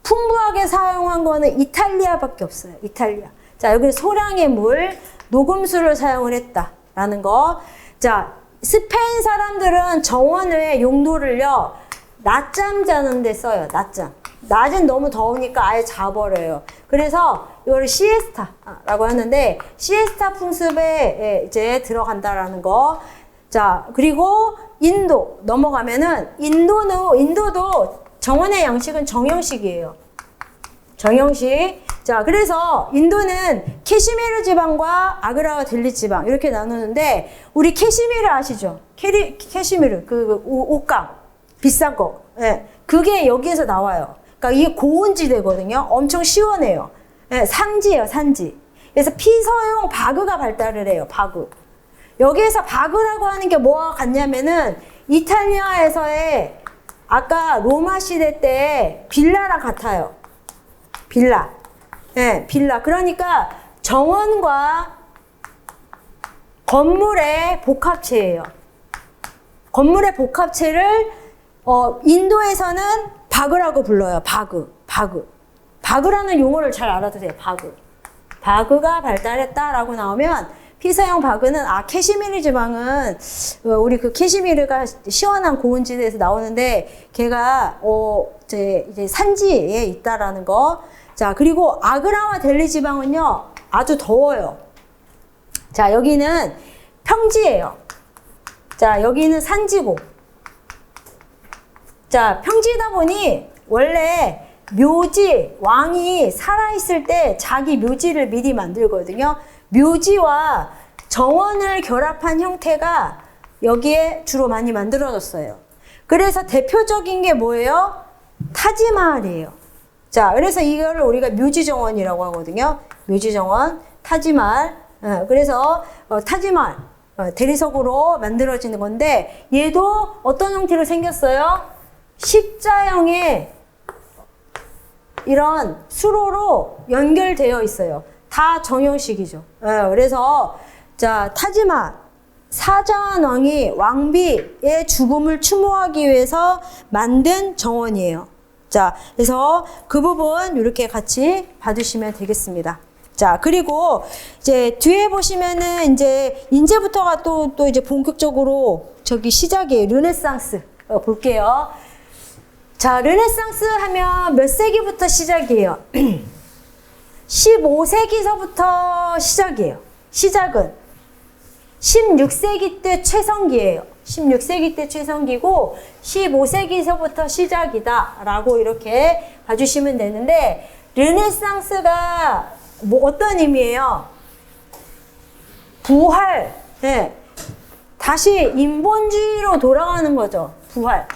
풍부하게 사용한 거는 이탈리아밖에 없어요. 이탈리아. 자, 여기 소량의 물, 녹음수를 사용을 했다라는 거. 자, 스페인 사람들은 정원의 용도를요, 낮잠 자는 데 써요. 낮잠. 낮은 너무 더우니까 아예 자버려요. 그래서 이거를 시에스타라고 하는데, 시에스타 풍습에 이제 들어간다라는 거. 자, 그리고 인도 넘어가면은 인도도 정원의 양식은 정형식이에요. 정형식. 자, 그래서 인도는 캐시미르 지방과 아그라와 델리 지방 이렇게 나누는데, 우리 캐시미르 아시죠? 캐시미르 그 옷감 비싼 거. 예. 그게 여기에서 나와요. 그러니까 이게 고온지대거든요. 엄청 시원해요. 예, 산지예요, 산지. 그래서 피서용 바그가 발달을 해요. 바그. 여기에서 바그라고 하는 게 뭐와 같냐면은 이탈리아에서의 아까 로마 시대 때 빌라랑 같아요. 빌라. 네, 빌라. 그러니까 정원과 건물의 복합체예요. 건물의 복합체를 인도에서는 바그라고 불러요. 바그라는 용어를 잘 알아두세요. 바그가 발달했다라고 나오면 피서형 바그는 캐시미르 지방은 우리 그 캐시미르가 시원한 고온지대에서 나오는데 걔가 이제 산지에 있다라는 거. 자, 그리고 아그라와 델리 지방은요 아주 더워요. 자, 여기는 평지예요. 자, 여기는 산지고. 자, 평지다 보니 원래 묘지, 왕이 살아있을 때 자기 묘지를 미리 만들거든요. 묘지와 정원을 결합한 형태가 여기에 주로 많이 만들어졌어요. 그래서 대표적인 게 뭐예요? 타지마할이에요. 자, 그래서 이거를 우리가 묘지정원이라고 하거든요. 묘지정원, 타지마할. 그래서 타지마할, 대리석으로 만들어지는 건데 얘도 어떤 형태로 생겼어요? 십자형의 이런 수로로 연결되어 있어요. 다 정형식이죠. 그래서 자, 타지마 사자한 왕이 왕비의 죽음을 추모하기 위해서 만든 정원이에요. 자, 그래서 그 부분 이렇게 같이 봐주시면 되겠습니다. 자, 그리고 이제 뒤에 보시면은 이제부터가 또 이제 본격적으로 저기 시작이에요. 르네상스 볼게요. 자, 르네상스 하면 몇 세기부터 시작이에요? 15세기서부터 시작이에요. 시작은 16세기 때 최성기예요. 16세기 때 최성기고 15세기서부터 시작이다 라고 이렇게 봐주시면 되는데 르네상스가 뭐 어떤 의미예요? 부활. 네. 다시 인본주의로 돌아가는 거죠. 부활.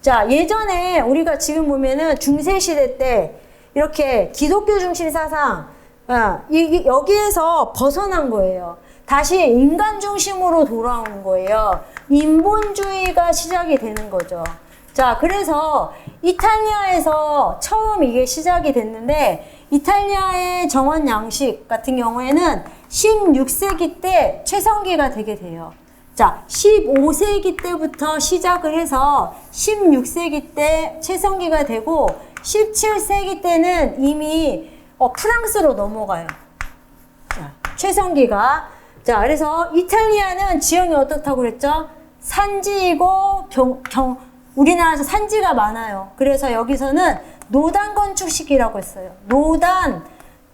자, 예전에 우리가 지금 보면은 중세시대 때 이렇게 기독교 중심 사상, 여기에서 벗어난 거예요. 다시 인간 중심으로 돌아오는 거예요. 인본주의가 시작이 되는 거죠. 자, 그래서 이탈리아에서 처음 이게 시작이 됐는데 이탈리아의 정원 양식 같은 경우에는 16세기 때 최성기가 되게 돼요. 자, 15세기 때부터 시작을 해서 16세기 때 최성기가 되고 17세기 때는 이미 프랑스로 넘어가요. 자, 최성기가. 자, 그래서 이탈리아는 지형이 어떻다고 그랬죠? 산지이고 우리나라에서 산지가 많아요. 그래서 여기서는 노단 건축식이라고 했어요. 노단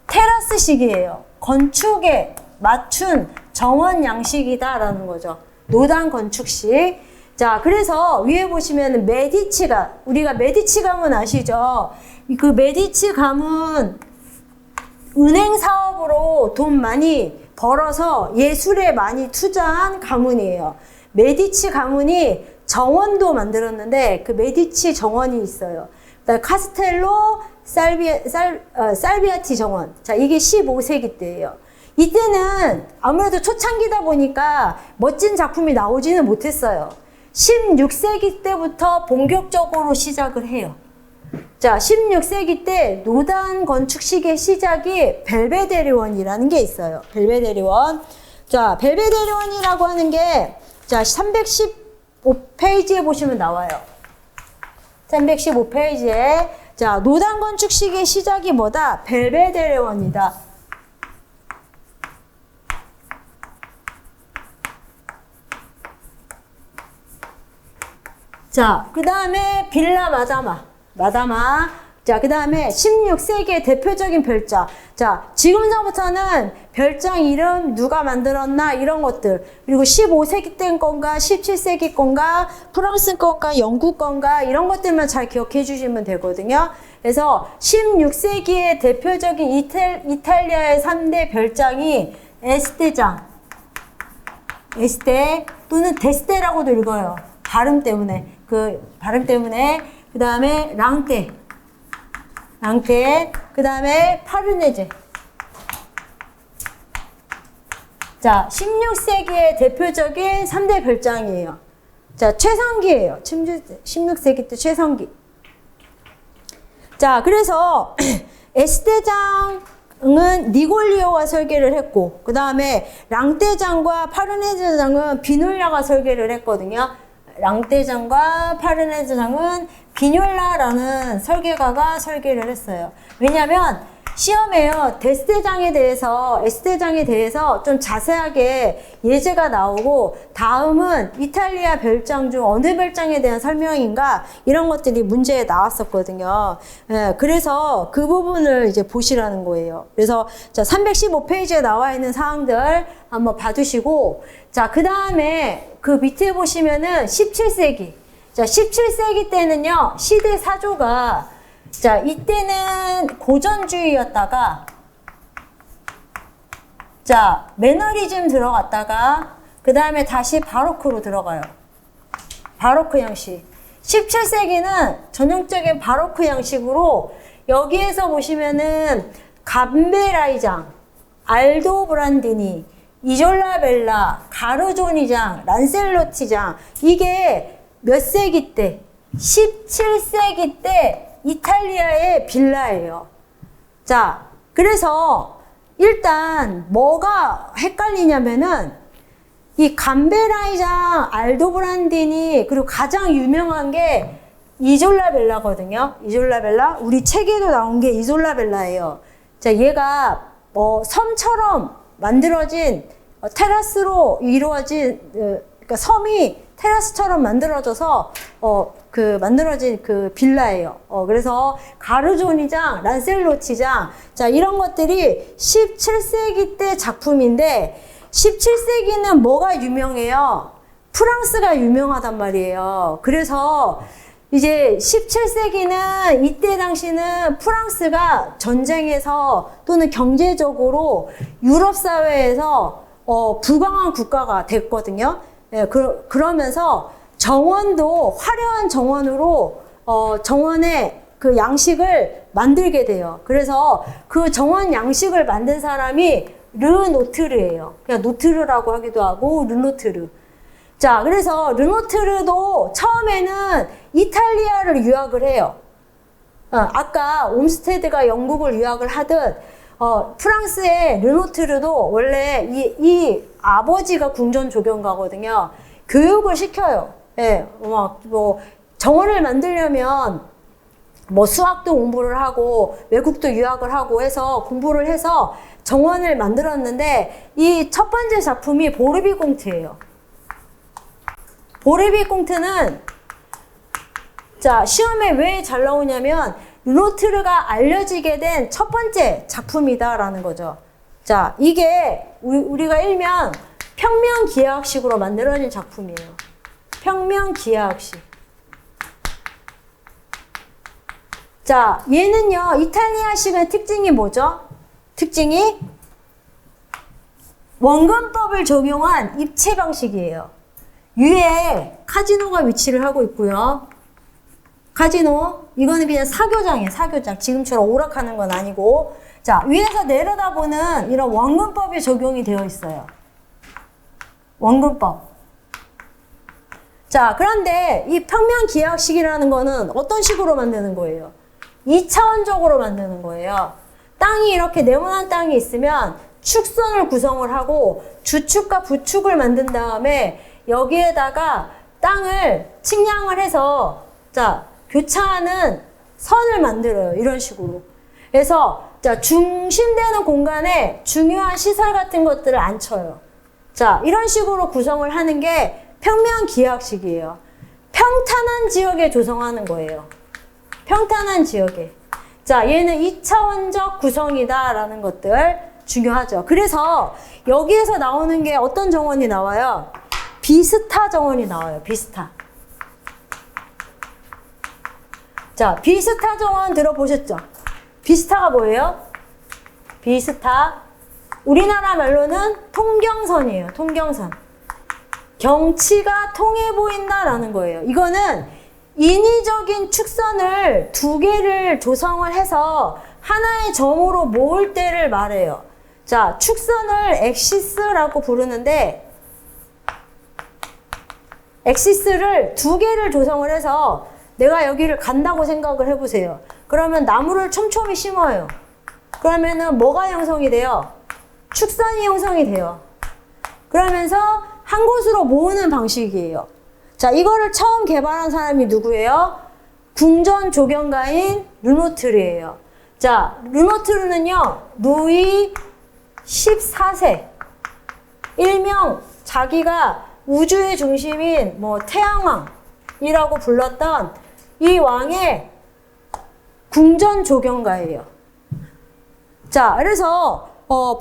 테라스식이에요. 건축에 맞춘 정원 양식이다라는 거죠. 노단 건축식. 자, 그래서 위에 보시면 메디치가, 우리가 메디치 가문 아시죠? 그 메디치 가문 은행 사업으로 돈 많이 벌어서 예술에 많이 투자한 가문이에요. 메디치 가문이 정원도 만들었는데 그 메디치 정원이 있어요. 카스텔로 살비아티 정원. 자, 이게 15세기 때예요. 이때는 아무래도 초창기다 보니까 멋진 작품이 나오지는 못했어요. 16세기 때부터 본격적으로 시작을 해요. 자, 16세기 때 노단 건축식의 시작이 벨베데리원이라는 게 있어요. 벨베데리원. 자, 벨베데리원이라고 하는 게 자, 315페이지에 보시면 나와요. 315페이지에 자, 노단 건축식의 시작이 뭐다? 벨베데리원이다. 자, 그 다음에 빌라 마다마. 자, 그 다음에 16세기의 대표적인 별장. 자, 지금서부터는 별장 이름 누가 만들었나 이런 것들. 그리고 15세기 때 건가 17세기 건가 프랑스 건가 영국 건가 이런 것들만 잘 기억해 주시면 되거든요. 그래서 16세기의 대표적인 이탈리아의 3대 별장이 에스테장, 에스테 또는 데스테라고도 읽어요. 발음 때문에. 그 다음에 랑테, 그 다음에 파르네제. 자, 16세기의 대표적인 3대 별장이에요. 자, 최성기예요. 16세기 때 최성기. 자, 그래서 에스테장은 니골리오가 설계를 했고, 그 다음에 랑테장과 파르네제장은 비놀라가 설계를 했거든요. 랑테장과 파르네제장은 비뇰라라는 설계가가 설계를 했어요. 왜냐면 시험에요. S대장에 대해서 좀 자세하게 예제가 나오고, 다음은 이탈리아 별장 중 어느 별장에 대한 설명인가, 이런 것들이 문제에 나왔었거든요. 예, 그래서 그 부분을 이제 보시라는 거예요. 그래서 자, 315페이지에 나와 있는 사항들 한번 봐두시고, 자, 그 다음에 그 밑에 보시면은 17세기. 자, 17세기 때는요, 시대 사조가, 자, 이때는 고전주의였다가, 자, 매너리즘 들어갔다가, 그 다음에 다시 바로크로 들어가요. 바로크 형식. 17세기는 전형적인 바로크 형식으로, 여기에서 보시면은, 감베라이장, 알도 브란디니, 이졸라 벨라, 가르조니장, 란셀로티장, 이게 몇 세기 때? 17세기 때 이탈리아의 빌라예요. 자, 그래서 일단 뭐가 헷갈리냐면은 이 감베라이장, 알도브란디니, 그리고 가장 유명한 게 이졸라 벨라거든요. 이졸라 벨라. 우리 책에도 나온 게 이졸라 벨라예요. 자, 얘가 섬처럼 만들어진 테라스로 이루어진 그러니까 섬이 테라스처럼 만들어져서 만들어진 그 빌라예요. 그래서 가르조니장, 란셀로티장, 자, 이런 것들이 17세기 때 작품인데, 17세기는 뭐가 유명해요? 프랑스가 유명하단 말이에요. 그래서 이제 17세기는 이때 당시는 프랑스가 전쟁에서 또는 경제적으로 유럽 사회에서 부강한 국가가 됐거든요. 예, 그러면서 정원도 화려한 정원으로 정원의 그 양식을 만들게 돼요. 그래서 그 정원 양식을 만든 사람이 르노트르예요. 그냥 노트르라고 하기도 하고 르노트르. 자, 그래서 르노트르도 처음에는 이탈리아를 유학을 해요. 아까 옴스테드가 영국을 유학을 하듯 프랑스의 르노트르도 원래 이 아버지가 궁전 조경가거든요. 교육을 시켜요. 예, 뭐 정원을 만들려면 뭐 수학도 공부를 하고 외국도 유학을 하고 해서 공부를 해서 정원을 만들었는데, 이 첫 번째 작품이 보르비공트예요. 보르비공트는 자, 시험에 왜 잘 나오냐면 르노트르가 알려지게 된 첫 번째 작품이다라는 거죠. 자, 이게 우리가 일명 평면기하학식으로 만들어진 작품이에요. 평면기하학식. 자, 얘는요, 이탈리아식의 특징이 뭐죠? 특징이 원근법을 적용한 입체 방식이에요. 위에 카지노가 위치를 하고 있고요. 카지노, 이거는 그냥 사교장이에요. 사교장. 지금처럼 오락하는 건 아니고. 자, 위에서 내려다보는 이런 원근법이 적용이 되어 있어요. 원근법. 자, 그런데 이 평면기하학식이라는 거는 어떤 식으로 만드는 거예요? 2차원적으로 만드는 거예요. 땅이 이렇게 네모난 땅이 있으면 축선을 구성을 하고 주축과 부축을 만든 다음에 여기에다가 땅을 측량을 해서 자, 교차하는 선을 만들어요. 이런 식으로. 그래서 자, 중심되는 공간에 중요한 시설 같은 것들을 안 쳐요. 자, 이런 식으로 구성을 하는 게 평면기하학식이에요. 평탄한 지역에 조성하는 거예요. 평탄한 지역에. 자, 얘는 2차원적 구성이다라는 것들 중요하죠. 그래서 여기에서 나오는 게 어떤 정원이 나와요? 비스타 정원이 나와요. 비스타. 자, 비스타 정원 들어보셨죠? 비스타가 뭐예요? 비스타. 우리나라 말로는 통경선이에요. 통경선. 경치가 통해 보인다라는 거예요. 이거는 인위적인 축선을 두 개를 조성을 해서 하나의 점으로 모을 때를 말해요. 자, 축선을 엑시스라고 부르는데, 엑시스를 두 개를 조성을 해서 내가 여기를 간다고 생각을 해보세요. 그러면 나무를 촘촘히 심어요. 그러면은 뭐가 형성이 돼요? 축선이 형성이 돼요. 그러면서 한 곳으로 모으는 방식이에요. 자, 이거를 처음 개발한 사람이 누구예요? 궁전 조경가인 르노트르예요. 자, 르노트르는요, 루이 14세. 일명 자기가 우주의 중심인 뭐 태양왕이라고 불렀던 이 왕의 궁전 조경가예요. 자, 그래서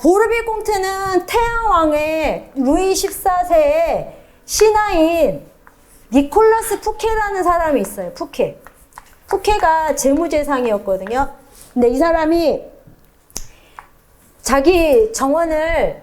보르비 콩트는 태양왕의 루이 14세의 신하인 니콜라스 푸케라는 사람이 있어요. 푸케가 재무제상이었거든요. 근데 이 사람이 자기 정원을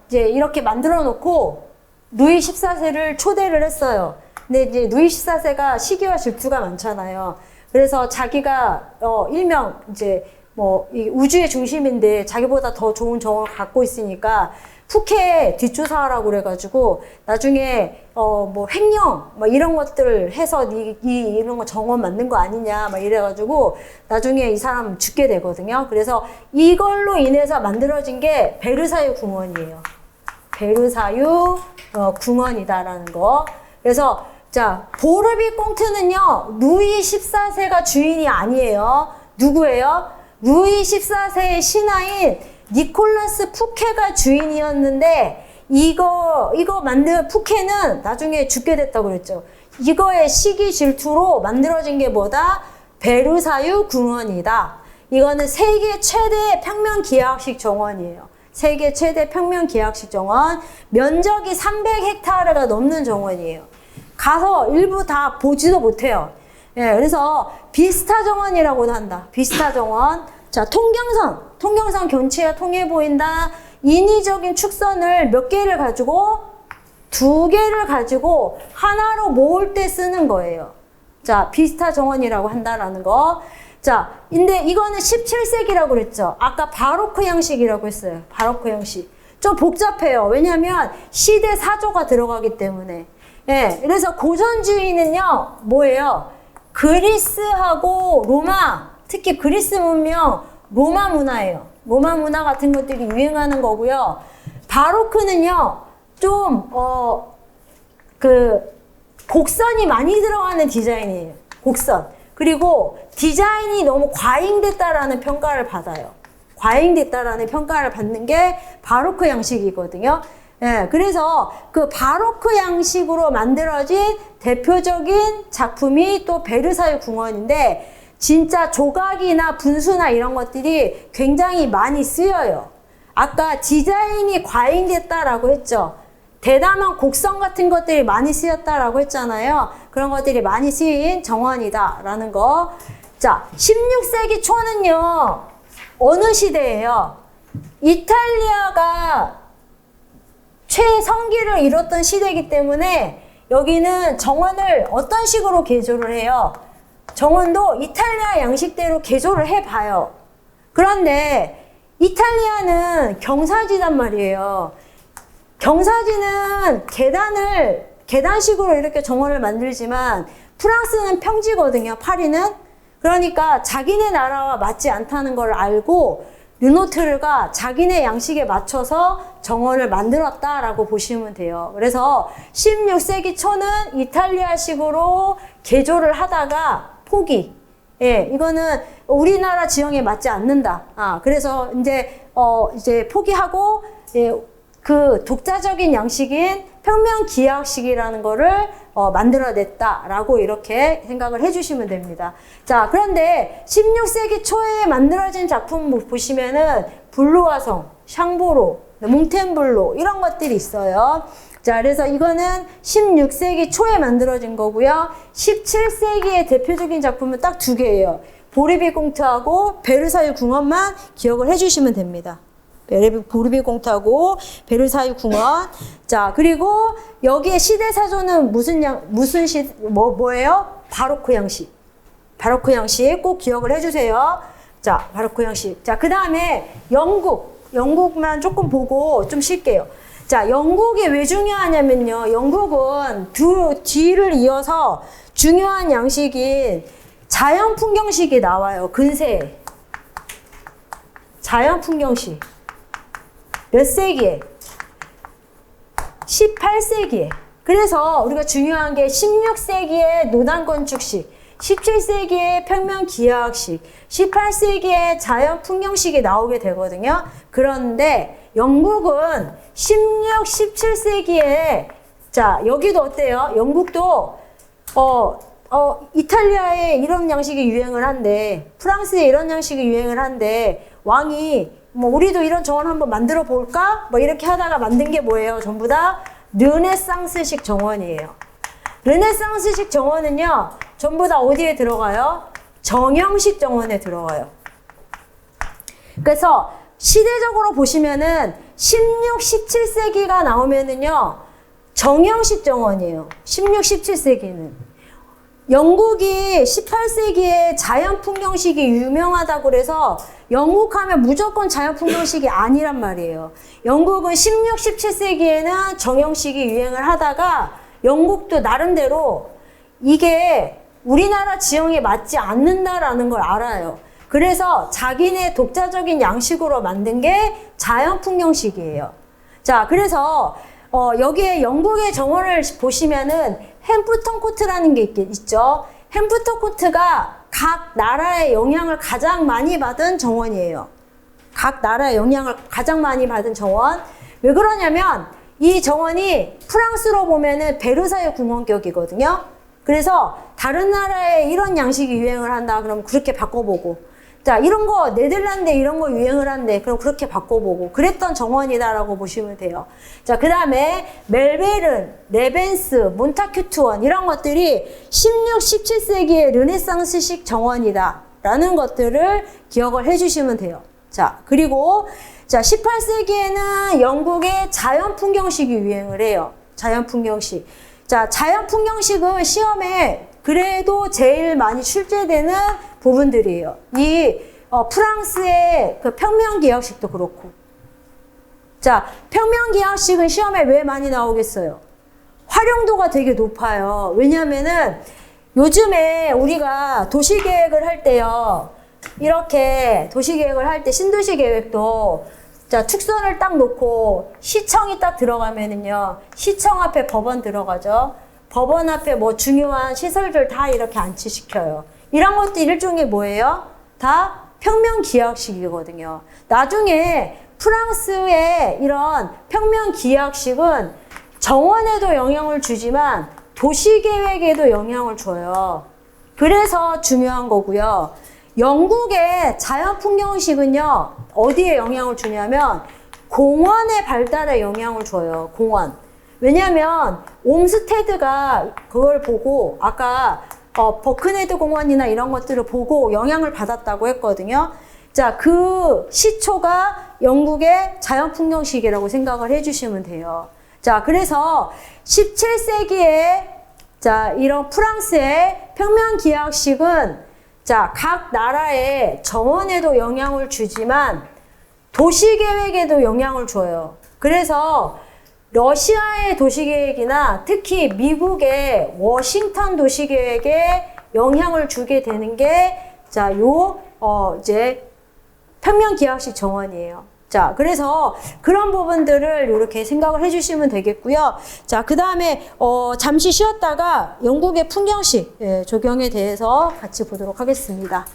이제 이렇게 만들어 놓고 루이 14세를 초대를 했어요. 근데 이제 루이 14세가 시기와 질투가 많잖아요. 그래서 자기가 일명 이제 뭐 이 우주의 중심인데 자기보다 더 좋은 정원을 갖고 있으니까 푸케 뒷조사하라고 그래가지고 나중에 뭐 횡령 막 이런 것들을 해서 이런 거 정원 만든 거 아니냐 막 이래가지고 나중에 이 사람 죽게 되거든요. 그래서 이걸로 인해서 만들어진 게 베르사유 궁원이에요. 베르사유 궁원이다라는 거. 그래서 자, 보르비 콩트는요 루이 14세가 주인이 아니에요. 누구예요? 루이 14세의 신하인 니콜라스 푸케가 주인이었는데 이거 만든 푸케는 나중에 죽게 됐다고 그랬죠. 이거의 시기 질투로 만들어진 게 뭐다? 베르사유 궁원이다. 이거는 세계 최대 평면 기하학식 정원이에요. 세계 최대 평면 기하학식 정원. 면적이 300헥타르가 넘는 정원이에요. 가서 일부 다 보지도 못해요. 예, 그래서 비스타 정원이라고도 한다. 비스타 정원. 자, 통경선 경치가 통해 보인다. 인위적인 축선을 몇 개를 가지고? 2개를 가지고 하나로 모을 때 쓰는 거예요. 자, 비스타 정원이라고 한다라는 거. 자, 근데 이거는 17세기라고 그랬죠. 아까 바로크 양식이라고 했어요. 바로크 양식. 좀 복잡해요. 왜냐면 시대 사조가 들어가기 때문에. 예, 그래서 고전주의는요, 뭐예요? 그리스하고 로마, 특히 그리스 문명, 로마 문화예요. 로마 문화 같은 것들이 유행하는 거고요. 바로크는요, 좀, 곡선이 많이 들어가는 디자인이에요. 곡선. 그리고 디자인이 너무 과잉됐다라는 평가를 받아요. 과잉됐다라는 평가를 받는 게 바로크 양식이거든요. 예, 그래서 그 바로크 양식으로 만들어진 대표적인 작품이 또 베르사유 궁원인데 진짜 조각이나 분수나 이런 것들이 굉장히 많이 쓰여요. 아까 디자인이 과잉됐다라고 했죠. 대담한 곡선 같은 것들이 많이 쓰였다라고 했잖아요. 그런 것들이 많이 쓰인 정원이다라는 거. 자, 16세기 초는요. 어느 시대예요? 이탈리아가 최성기를 이뤘던 시대이기 때문에 여기는 정원을 어떤 식으로 개조를 해요? 정원도 이탈리아 양식대로 개조를 해봐요. 그런데 이탈리아는 경사지단 말이에요. 경사지는 계단식으로 이렇게 정원을 만들지만 프랑스는 평지거든요. 파리는. 그러니까 자기네 나라와 맞지 않다는 걸 알고 르노트르가 자기네 양식에 맞춰서 정원을 만들었다라고 보시면 돼요. 그래서 16세기 초는 이탈리아식으로 개조를 하다가 포기. 예, 이거는 우리나라 지형에 맞지 않는다. 그래서 이제 포기하고, 예, 그 독자적인 양식인 평면 기하학식이라는 거를 만들어냈다라고 이렇게 생각을 해주시면 됩니다. 자, 그런데 16세기 초에 만들어진 작품 보시면은 블루아성, 샹보로, 몽텐블로 이런 것들이 있어요. 자, 그래서 이거는 16세기 초에 만들어진 거고요. 17세기의 대표적인 작품은 딱 2개예요. 보르비 콩트하고 베르사유 궁원만 기억을 해주시면 됩니다. 보르비 콩트하고 베르사유 궁원. 자, 그리고 여기에 시대사조는 뭐예요? 바로크 양식. 바로크 양식 꼭 기억을 해주세요. 자, 바로크 양식. 자, 그 다음에 영국만 조금 보고 좀 쉴게요. 자, 영국이 왜 중요하냐면요. 영국은 뒤를 이어서 중요한 양식인 자연 풍경식이 나와요. 근세에. 자연 풍경식. 몇 세기에? 18세기에. 그래서 우리가 중요한 게 16세기의 노단 건축식, 17세기에 평면 기하학식, 18세기에 자연 풍경식이 나오게 되거든요. 그런데 영국은 16, 17세기에 자, 여기도 어때요? 영국도 이탈리아에 이런 양식이 유행을 한데, 프랑스에 이런 양식이 유행을 한데, 왕이 뭐 우리도 이런 정원 한번 만들어 볼까? 뭐 이렇게 하다가 만든 게 뭐예요? 전부 다 르네상스식 정원이에요. 르네상스식 정원은요, 전부 다 어디에 들어가요? 정형식 정원에 들어가요. 그래서 시대적으로 보시면은 16, 17세기가 나오면은요, 정형식 정원이에요. 16, 17세기는. 영국이 18세기에 자연 풍경식이 유명하다고 그래서 영국 하면 무조건 자연 풍경식이 아니란 말이에요. 영국은 16, 17세기에는 정형식이 유행을 하다가 영국도 나름대로 이게 우리나라 지형에 맞지 않는다라는 걸 알아요. 그래서 자기네 독자적인 양식으로 만든 게 자연 풍경식이에요. 자, 그래서 여기에 영국의 정원을 보시면은 햄프턴 코트라는 게 있죠. 햄프턴 코트가 각 나라의 영향을 가장 많이 받은 정원이에요. 각 나라의 영향을 가장 많이 받은 정원. 왜 그러냐면 이 정원이 프랑스로 보면은 베르사유 궁원격이거든요. 그래서 다른 나라에 이런 양식이 유행을 한다. 그럼 그렇게 바꿔보고. 자, 이런 거 네덜란드에 이런 거 유행을 한대. 그럼 그렇게 바꿔보고 그랬던 정원이다라고 보시면 돼요. 자, 그 다음에 멜베른, 레벤스, 몬타큐트원 이런 것들이 16, 17세기의 르네상스식 정원이다 라는 것들을 기억을 해주시면 돼요. 자, 그리고 자, 18세기에는 영국의 자연 풍경식이 유행을 해요. 자연 풍경식. 자, 자연 풍경식은 시험에 그래도 제일 많이 출제되는 부분들이에요. 이 프랑스의 그 평면기하학식도 그렇고. 자, 평면기하학식은 시험에 왜 많이 나오겠어요? 활용도가 되게 높아요. 왜냐면은 요즘에 우리가 도시계획을 할 때요. 이렇게 도시계획을 할 때 신도시 계획도 자, 축선을 딱 놓고 시청이 딱 들어가면은요. 시청 앞에 법원 들어가죠. 법원 앞에 뭐 중요한 시설들 다 이렇게 안치시켜요. 이런 것도 일종의 뭐예요? 다 평면기하학식이거든요. 나중에 프랑스의 이런 평면기하학식은 정원에도 영향을 주지만 도시계획에도 영향을 줘요. 그래서 중요한 거고요. 영국의 자연풍경식은요. 어디에 영향을 주냐면 공원의 발달에 영향을 줘요. 공원. 왜냐면 옴스테드가 그걸 보고 아까 버크네드 공원이나 이런 것들을 보고 영향을 받았다고 했거든요. 자, 그 시초가 영국의 자연풍경식이라고 생각을 해주시면 돼요. 자, 그래서 17세기에 자, 이런 프랑스의 평면기하학식은 자, 각 나라의 정원에도 영향을 주지만 도시계획에도 영향을 줘요. 그래서 러시아의 도시계획이나 특히 미국의 워싱턴 도시계획에 영향을 주게 되는 게 자, 이제 평면기하학식 정원이에요. 자, 그래서 그런 부분들을 이렇게 생각을 해주시면 되겠고요. 자, 그 다음에 잠시 쉬었다가 영국의 풍경식 적용에 대해서 같이 보도록 하겠습니다.